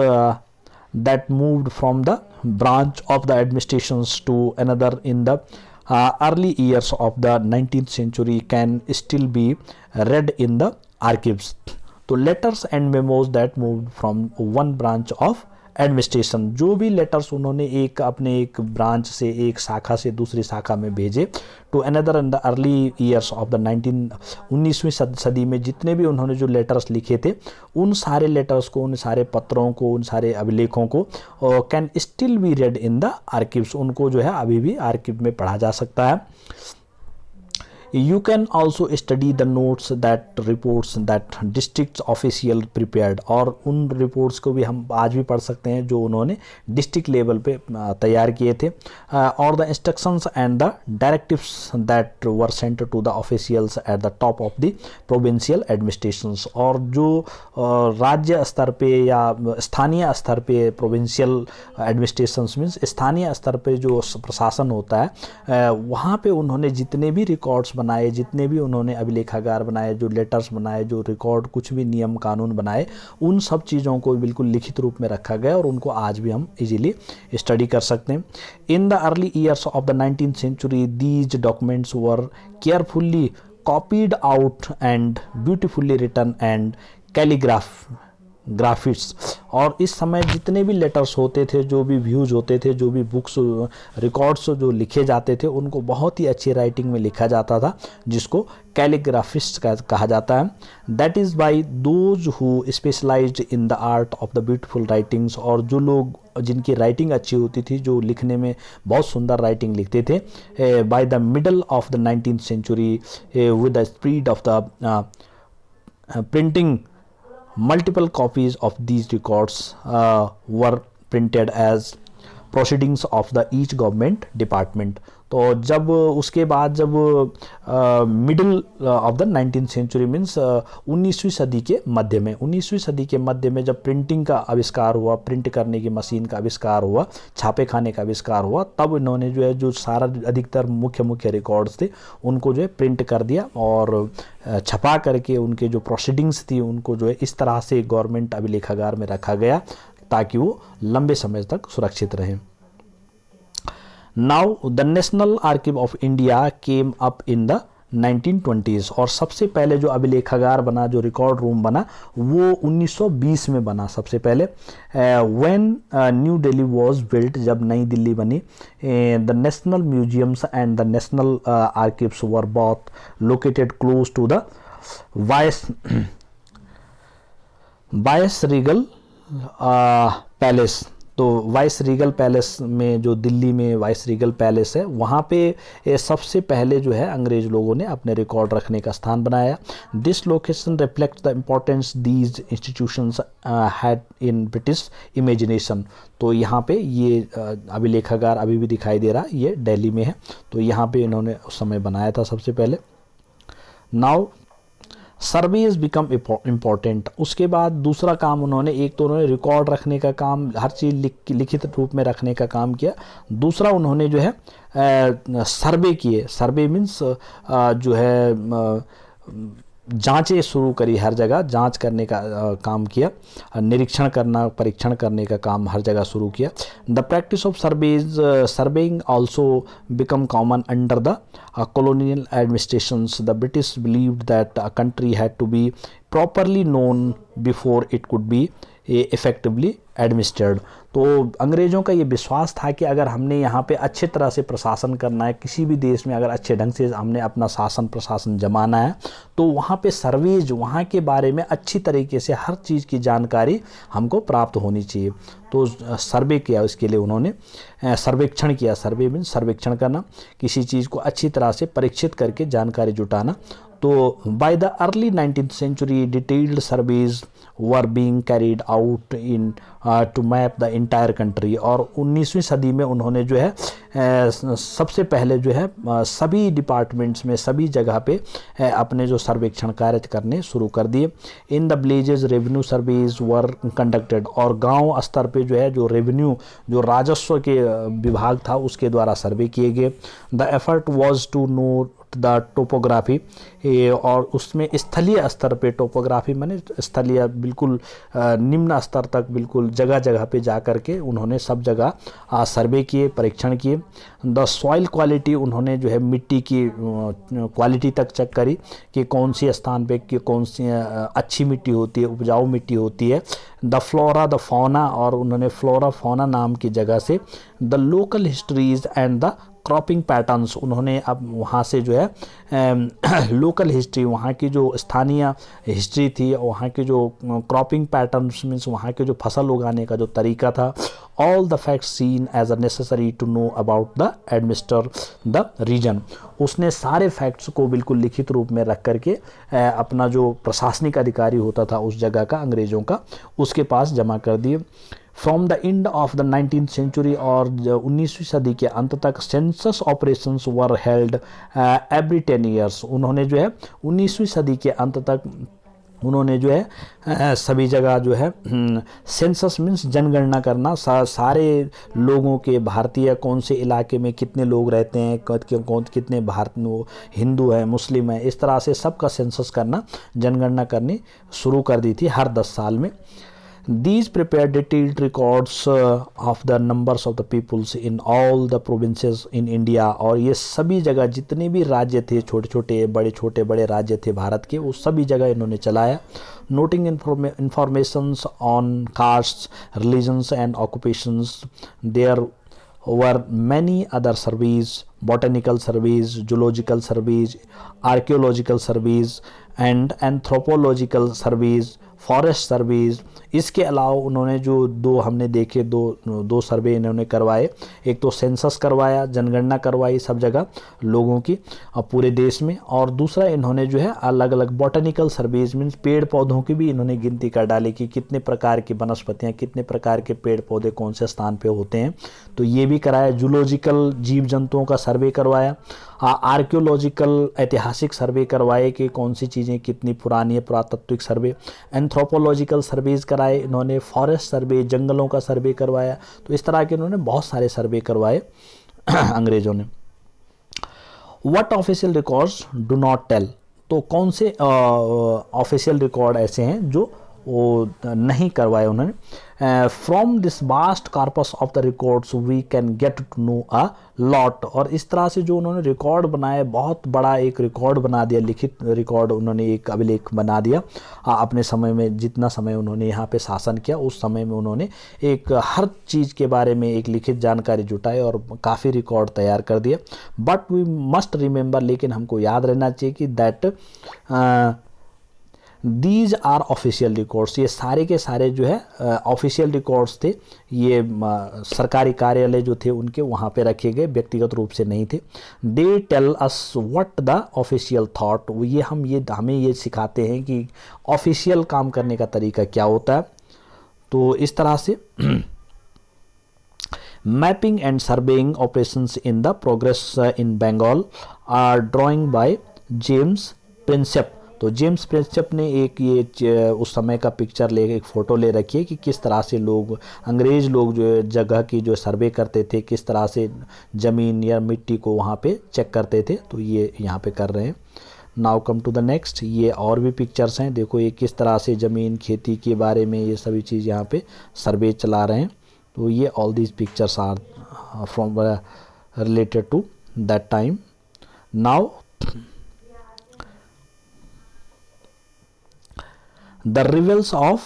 that moved from the branch of the administrations to another in the early years of the 19th century can still be read in the archives. तो letters and memos that moved from one branch of administration, जो भी letters उन्होंने एक अपने एक branch से, एक शाखा से दूसरी शाखा में भेजे, to another in the early years of the 19वीं सदी में जितने भी उन्होंने जो लेटर्स लिखे थे, उन सारे लेटर्स को, उन सारे पत्रों को, उन सारे अभिलेखों को can still be read in the archives, उनको जो है अभी भी आर्किव में पढ़ा जा सकता है। You can also study the notes that reports that districts official prepared, और उन रिपोर्ट्स को भी हम आज भी पढ़ सकते हैं जो उन्होंने डिस्ट्रिक्ट लेवल पे तैयार किए थे। और the instructions and the directives that were sent to the officials at the top of the provincial administrations, और जो राज्य स्तर पे या स्थानीय स्तर पे, प्रोविंशियल एडमिनिस्ट्रेशंस मीन्स स्थानीय स्तर पे जो प्रशासन होता है, वहाँ पे उन्होंने जितने भी रिकॉर्ड्स बनाए, जितने भी उन्होंने अभिलेखागार बनाए, जो लेटर्स बनाए, जो रिकॉर्ड कुछ भी नियम कानून बनाए, उन सब चीज़ों को बिल्कुल लिखित रूप में रखा गया और उनको आज भी हम इजीली स्टडी कर सकते हैं। In the early years of the 19th century these documents were carefully copied out and beautifully written and graphics. और इस समय जितने भी लेटर्स होते थे, जो भी व्यूज़ होते थे, जो भी बुक्स रिकॉर्ड्स जो लिखे जाते थे, उनको बहुत ही अच्छी राइटिंग में लिखा जाता था, जिसको कैलीग्राफिस्ट कहा जाता है। That is by those who specialised in the art of the beautiful writings, और जो लोग जिनकी राइटिंग अच्छी होती थी, जो लिखने में बहुत सुंदर राइटिंग लिखते थे, by the middle of the 19th century with the speed of the printing, multiple copies of these records were printed as proceedings of the each government department। तो जब उसके बाद जब middle of the 19th century means 19वीं सदी के मध्य में, 19वीं सदी के मध्य में जब प्रिंटिंग का आविष्कार हुआ, प्रिंट करने की मशीन का आविष्कार हुआ, छापे खाने का आविष्कार हुआ, तब इन्होंने जो है जो सारा अधिकतर मुख्य रिकॉर्ड्स थे उनको जो है प्रिंट कर दिया और छपा करके उनके जो प्रोसीडिंग्स थी उनको जो है इस तरह से गवर्नमेंट अभिलेखागार में रखा गया ताकि वो लंबे समय तक सुरक्षित रहें। Now the national आर्किव of India came up in the 1920s, और सबसे पहले जो अभिलेखागार बना, जो रिकॉर्ड रूम बना, वो 1920 में बना सबसे पहले। When New Delhi was built, जब नई दिल्ली बनी, the national museums and the national archives were both located close to the viceregal palace. तो वाइस रीगल पैलेस में, जो दिल्ली में वाइस रीगल पैलेस है, वहाँ पे सबसे पहले जो है अंग्रेज लोगों ने अपने रिकॉर्ड रखने का स्थान बनाया। This location reflect the importance these institutions had in British imagination. तो यहाँ पे ये अभिलेखागार अभी भी दिखाई दे रहा, ये दिल्ली में है। तो यहाँ पे इन्होंने उस समय बनाया था सबसे पहले। Now surveys become important. उसके बाद दूसरा काम उन्होंने, एक तो उन्होंने रिकॉर्ड रखने का काम, हर चीज़ लिखित रूप में रखने का काम किया। दूसरा उन्होंने जो है सर्वे किए। सर्वे मीन्स जो है जांचें शुरू करी, हर जगह जांच करने का काम किया, निरीक्षण करना, परीक्षण करने का काम हर जगह शुरू किया। The practice of surveying also become common under the colonial administrations. The British believed that a country had to be properly known before it could be effectively administered. तो अंग्रेज़ों का ये विश्वास था कि अगर हमने यहाँ पे अच्छे तरह से प्रशासन करना है, किसी भी देश में अगर अच्छे ढंग से हमने अपना शासन प्रशासन जमाना है, तो वहाँ पे सर्वेज, वहाँ के बारे में अच्छी तरीके से हर चीज़ की जानकारी हमको प्राप्त होनी चाहिए। तो सर्वे किया, उसके लिए उन्होंने सर्वेक्षण किया। सर्वे मीन्स सर्वेक्षण करना, किसी चीज़ को अच्छी तरह से परीक्षित करके जानकारी जुटाना। तो by the early 19th century detailed surveys were being carried out in to map the entire country. और 19वीं सदी में उन्होंने जो है सबसे पहले जो है सभी डिपार्टमेंट्स में, सभी जगह पे अपने जो सर्वेक्षण कार्य करने शुरू कर दिए। In the villages revenue surveys were conducted. और गांव स्तर पे जो है जो रेवेन्यू, जो राजस्व के विभाग था, उसके द्वारा सर्वे किए गए। The effort was to know the topography. और उसमें स्थलीय स्तर पे, टोपोग्राफी माने स्थलीय, बिल्कुल निम्न स्तर तक, बिल्कुल जगह जगह पे जा कर के उन्होंने सब जगह सर्वे किए, परीक्षण किए। द सॉइल क्वालिटी, उन्होंने जो है मिट्टी की क्वालिटी तक चेक करी कि कौन सी स्थान पे कि कौन सी अच्छी मिट्टी होती है, उपजाऊ मिट्टी होती है। द फ्लोरा द फौना, और उन्होंने फ्लोरा फौना नाम की जगह से the local histories and the cropping patterns, उन्होंने अब वहाँ से जो है लोकल हिस्ट्री, वहाँ की जो स्थानीय हिस्ट्री थी, वहाँ के जो क्रॉपिंग पैटर्न्स मीन्स वहाँ के जो फसल उगाने का जो तरीका था, all the facts seen as a necessary to know about the administer the region. उसने सारे फैक्ट्स को बिल्कुल लिखित रूप में रख करके अपना जो प्रशासनिक अधिकारी होता था उस जगह का, अंग्रेज़ों का, उसके पास जमा कर दिए। From the end of the 19th century, और 19वीं सदी के अंत तक census operations were held every 10 years। उन्होंने जो है 19वीं सदी के अंत तक उन्होंने जो है सभी जगह जो है सेंसस मीन्स जनगणना करना, सारे लोगों के, भारतीय कौन से इलाके में कितने लोग रहते हैं, कितने भारत हिंदू है, मुस्लिम है, इस तरह से सबका सेंसस करना, जनगणना करनी शुरू कर दी थी हर 10 साल में। These prepared detailed records of the numbers of the peoples in all the provinces in India। और ये सभी जगह जितने भी राज्य थे, छोटे बड़े राज्य थे भारत के, वो सभी जगह इन्होंने चलाया। Noting informations on castes, religions and occupations, there were many other surveys, botanical surveys, zoological surveys, archaeological surveys and anthropological surveys, forest surveys. इसके अलावा उन्होंने जो दो हमने देखे, दो सर्वे इन्होंने करवाए। एक तो सेंसस करवाया, जनगणना करवाई सब जगह लोगों की पूरे देश में, और दूसरा इन्होंने जो है अलग अलग बॉटनिकल सर्वेज मीन्स पेड़ पौधों की भी इन्होंने गिनती कर डाली कि कितने प्रकार की वनस्पतियाँ, कितने प्रकार के पेड़ पौधे कौन से स्थान पे होते हैं, तो ये भी कराया। जूलॉजिकल जीव जंतुओं का सर्वे करवाया। आर्कियोलॉजिकल ऐतिहासिक सर्वे करवाए कि कौन सी चीज़ें कितनी पुरानी है, पुरातात्विक सर्वे। एंथ्रोपोलॉजिकल सर्वेज कराए इन्होंने। फॉरेस्ट सर्वे, जंगलों का सर्वे करवाया। तो इस तरह के इन्होंने बहुत सारे सर्वे करवाए अंग्रेज़ों ने। What official records do not tell. तो कौन से ऑफिशियल रिकॉर्ड ऐसे हैं जो वो नहीं करवाए उन्होंने। From this vast corpus of the records we can get to know a lot. और इस तरह से जो उन्होंने रिकॉर्ड बनाए, बहुत बड़ा एक रिकॉर्ड बना दिया, लिखित रिकॉर्ड उन्होंने एक अभिलेख बना दिया। अपने समय में जितना समय उन्होंने यहाँ पे शासन किया, उस समय में उन्होंने एक हर चीज़ के बारे में एक लिखित जानकारी जुटाई और काफ़ी रिकॉर्ड तैयार कर दिया। बट वी मस्ट रिमेंबर, लेकिन हमको याद रहना चाहिए कि that these are official records, ये सारे के सारे जो है ऑफिशियल रिकॉर्ड्स थे, ये सरकारी कार्यालय जो थे उनके वहाँ पे रखे गए, व्यक्तिगत रूप से नहीं थे। They tell us what the official thought, ये हमें ये सिखाते हैं कि ऑफिशियल काम करने का तरीका क्या होता है। तो इस तरह से mapping and surveying operations in the progress in Bengal are drawing by James Prinsep. तो जेम्स प्रिंसेप ने एक ये उस समय का पिक्चर ले, एक फ़ोटो ले रखी है कि किस तरह से लोग, अंग्रेज़ लोग जो जगह की जो सर्वे करते थे, किस तरह से ज़मीन या मिट्टी को वहाँ पे चेक करते थे। तो ये यहाँ पे कर रहे हैं। Now come to the next, ये और भी पिक्चर्स हैं, देखो ये किस तरह से ज़मीन, खेती के बारे में ये सभी चीज़ यहाँ पे सर्वे चला रहे हैं। तो ये all these pictures are from related to that time. Now the revolts of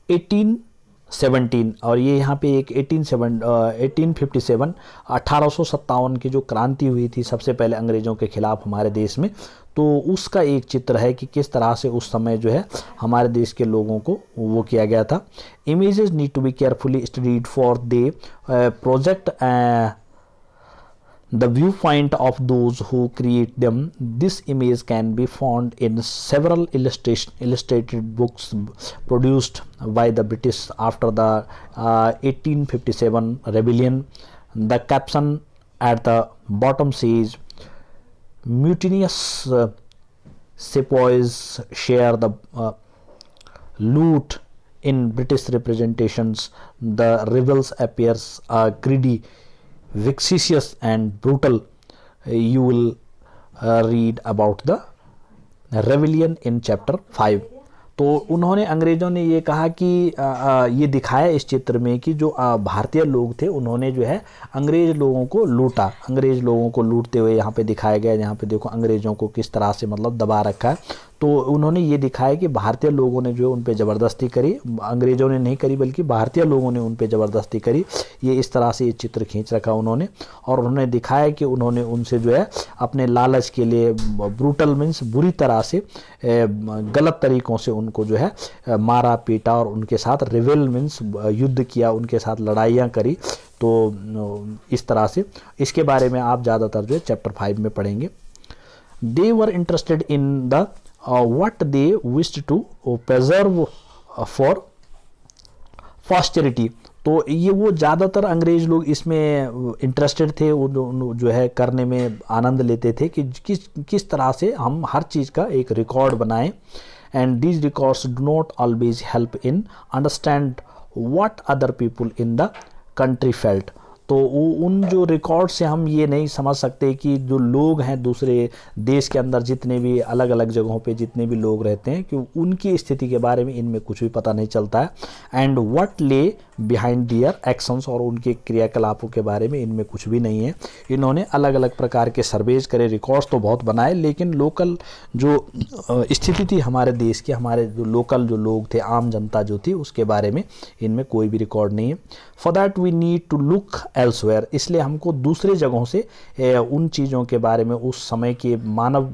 1817, और ये यहाँ पे एक 1857 1857 की जो क्रांति हुई थी सबसे पहले अंग्रेज़ों के खिलाफ हमारे देश में, तो उसका एक चित्र है कि किस तरह से उस समय जो है हमारे देश के लोगों को वो किया गया था। Images need to be carefully studied for they project the viewpoint of those who create them. This image can be found in several illustrated books produced by the British after the 1857 rebellion. The caption at the bottom says, mutinous sepoys share the loot in British representations. The rebels appears greedy, vicious and brutal. You will read about the rebellion in chapter 5. तो उन्होंने, अंग्रेज़ों ने ये कहा कि ये दिखाया इस चित्र में कि जो भारतीय लोग थे उन्होंने जो है अंग्रेज़ लोगों को लूटा, अंग्रेज़ लोगों को लूटते हुए यहाँ पे दिखाया गया। यहाँ पे देखो अंग्रेज़ों को किस तरह से मतलब दबा रखा है। तो उन्होंने ये दिखाया कि भारतीय लोगों ने जो है उन पे ज़बरदस्ती करी, अंग्रेज़ों ने नहीं करी बल्कि भारतीय लोगों ने उन पे ज़बरदस्ती करी। ये इस तरह से ये चित्र खींच रखा उन्होंने, और उन्होंने दिखाया कि उन्होंने उनसे जो है अपने लालच के लिए ब्रूटल मीन्स बुरी तरह से गलत तरीक़ों से उनको जो है मारा पीटा, और उनके साथ रिवेल मीन्स युद्ध किया, उनके साथ लड़ाइयाँ करी। तो इस तरह से इसके बारे में आप ज़्यादातर जो है चैप्टर 5 में पढ़ेंगे। They were interested in the what they wished to preserve for posterity। तो ये वो ज़्यादातर अंग्रेज़ लोग इसमें इंटरेस्टेड थे, वो जो है करने में आनंद लेते थे कि किस तरह से हम हर चीज़ का एक रिकॉर्ड बनाएं। And these records do not always help in understand what other people in the country felt. तो उन जो रिकॉर्ड से हम ये नहीं समझ सकते कि जो लोग हैं दूसरे देश के अंदर, जितने भी अलग अलग जगहों पे जितने भी लोग रहते हैं, कि उनकी स्थिति के बारे में इनमें कुछ भी पता नहीं चलता है। एंड व्हाट ले बिहाइंड दियर एक्शंस, और उनके क्रियाकलापों के बारे में इनमें कुछ भी नहीं है। इन्होंने अलग अलग प्रकार के सर्वेज करे, रिकॉर्ड्स तो बहुत बनाए, लेकिन लोकल जो स्थिति थी हमारे देश की, हमारे जो लोकल जो लोग थे, आम जनता जो थी, उसके बारे में इनमें कोई भी रिकॉर्ड नहीं है। For that we need to look elsewhere, इसलिए हमको दूसरे जगहों से उन चीज़ों के बारे में, उस समय के मानव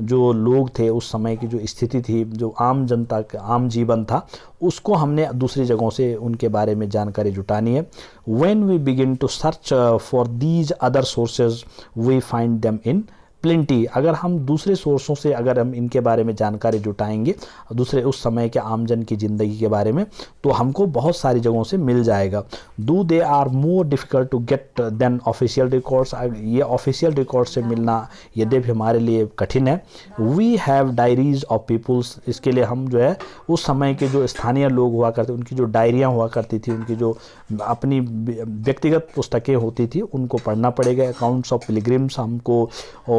जो लोग थे, उस समय की जो स्थिति थी, जो आम जनता का आम जीवन था, उसको हमने दूसरी जगहों से उनके बारे में जानकारी जुटानी है। When we begin to search for these other sources we find them in plenty. अगर हम दूसरे सोर्सों से अगर हम इनके बारे में जानकारी जुटाएंगे, दूसरे उस समय के आमजन की ज़िंदगी के बारे में, तो हमको बहुत सारी जगहों से मिल जाएगा। Though they are more difficult to get than official records, ये ऑफिशियल रिकॉर्ड से मिलना यद्यपि हमारे लिए कठिन है। We have diaries of peoples, इसके लिए हम जो है उस समय के जो स्थानीय लोग हुआ करते, उनकी जो डायरियाँ हुआ करती थी, उनकी जो अपनी व्यक्तिगत पुस्तकें होती थी, उनको पढ़ना पड़ेगा। अकाउंट्स ऑफ पिलग्रिम्स, हमको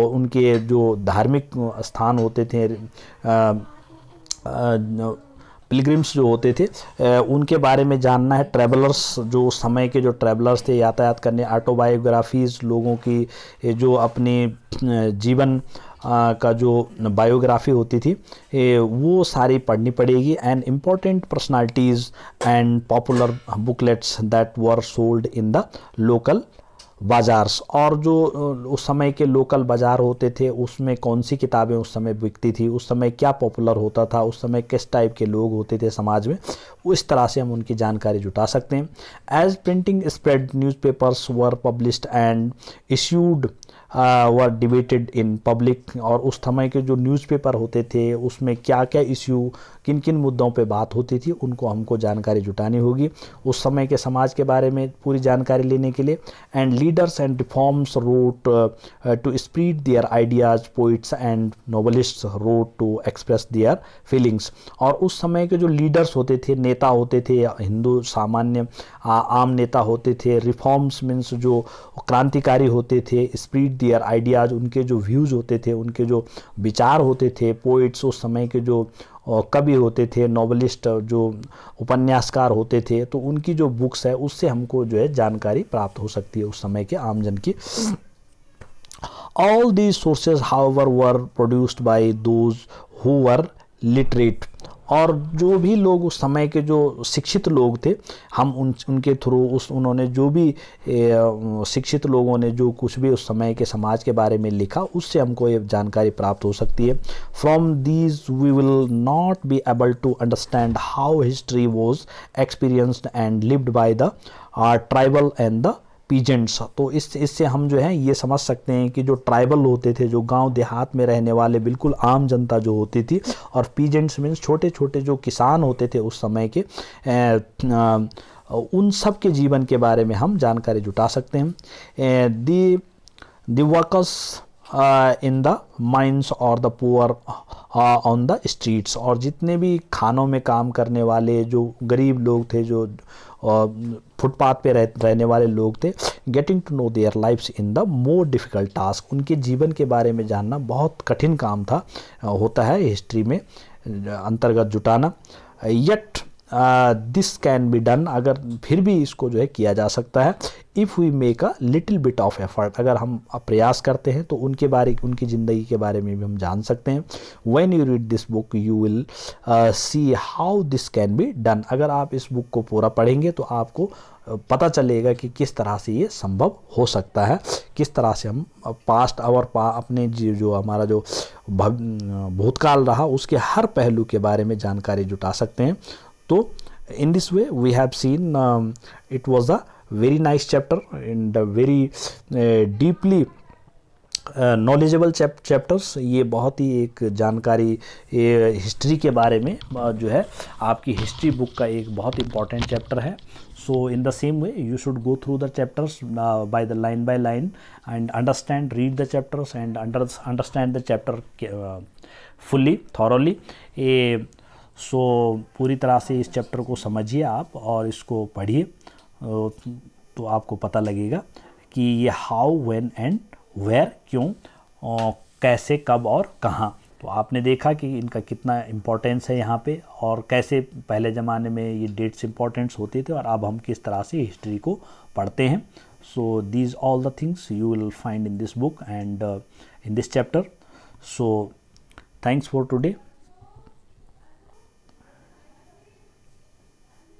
उनके जो धार्मिक स्थान होते थे, पिलग्रिम्स जो होते थे, उनके बारे में जानना है। ट्रैवलर्स, जो उस समय के जो ट्रैवलर्स थे यातायात करने, ऑटोबायोग्राफीज़, लोगों की जो अपने जीवन का जो बायोग्राफी होती थी, वो सारी पढ़नी पड़ेगी। And important personalities and popular booklets that were sold in the local bazaars, और जो उस समय के लोकल बाज़ार होते थे उसमें कौन सी किताबें उस समय बिकती थी, उस समय क्या पॉपुलर होता था, उस समय किस टाइप के लोग होते थे समाज में, उस तरह से हम उनकी जानकारी जुटा सकते हैं। As printing spread newspapers were published and issued were debated in public, और उस समय के जो न्यूज़पेपर होते थे उसमें क्या क्या इश्यू, किन किन मुद्दों पे बात होती थी, उनको हमको जानकारी जुटानी होगी उस समय के समाज के बारे में पूरी जानकारी लेने के लिए। And leaders and reforms wrote to spread their ideas, poets and novelists wrote to express their feelings, और उस समय के जो लीडर्स होते थे, नेता होते थे, हिंदू सामान्य आम नेता होते थे, रिफॉर्म्स मीन्स जो क्रांतिकारी होते थे, स्प्रेड देयर आइडियाज़ उनके जो व्यूज़ होते थे, उनके जो विचार होते थे, पोइट्स उस समय के जो कवि होते थे, नॉवलिस्ट जो उपन्यासकार होते थे, तो उनकी जो बुक्स है उससे हमको जो है जानकारी प्राप्त हो सकती है उस समय के आमजन की। All these sources however were produced by those who were literate, और जो भी लोग उस समय के जो शिक्षित लोग थे, हम उनके थ्रू उन्होंने जो भी शिक्षित लोगों ने जो कुछ भी उस समय के समाज के बारे में लिखा, उससे हमको ये जानकारी प्राप्त हो सकती है। From these we will not be able to understand how history was experienced and lived by the tribal and the peasants, तो इससे हम जो है ये समझ सकते हैं कि जो ट्राइबल होते थे, जो गांव देहात में रहने वाले बिल्कुल आम जनता जो होती थी, और पीजेंट्स मीन्स छोटे छोटे जो किसान होते थे उस समय के, उन सब के जीवन के बारे में हम जानकारी जुटा सकते हैं। The workers in the mines और the poor on the streets, और जितने भी खानों में काम करने वाले जो गरीब लोग थे, जो फुटपाथ पे रहने वाले लोग थे, getting to know their lifes in the more difficult task, उनके जीवन के बारे में जानना बहुत कठिन काम था, होता है हिस्ट्री में अंतर्गत जुटाना। Yet this can be done, अगर फिर भी इसको जो है किया जा सकता है, if we make a little bit of effort, अगर हम प्रयास करते हैं तो उनकी ज़िंदगी के बारे में भी हम जान सकते हैं। When you read this book you will see how this can be done, अगर आप इस बुक को पूरा पढ़ेंगे तो आपको पता चलेगा कि किस तरह से ये संभव हो सकता है, किस तरह से हम पास्ट अपने जो हमारा जो भूतकाल रहा उसके हर पहलू के बारे में जानकारी जुटा सकते हैं। तो in this way we have seen it was a very nice chapter and a very deeply knowledgeable chapters, ये बहुत ही एक जानकारी हिस्ट्री के बारे में जो है आपकी हिस्ट्री बुक का एक बहुत इंपॉर्टेंट चैप्टर है। So in the same way you should go through the chapters by line and understand, read the chapters and understand the chapter fully thoroughly. So पूरी तरह से इस चैप्टर को समझिए आप और इसको पढ़िए, तो आपको पता लगेगा कि ये हाउ, व्हेन एंड वेयर, क्यों, कैसे, कब और कहाँ। तो आपने देखा कि इनका कितना इम्पोर्टेंस है यहाँ पे, और कैसे पहले ज़माने में ये डेट्स इम्पोर्टेंट्स होते थे और अब हम किस तरह से हिस्ट्री को पढ़ते हैं। So these all the things you will find in this book and in this chapter. So thanks for today.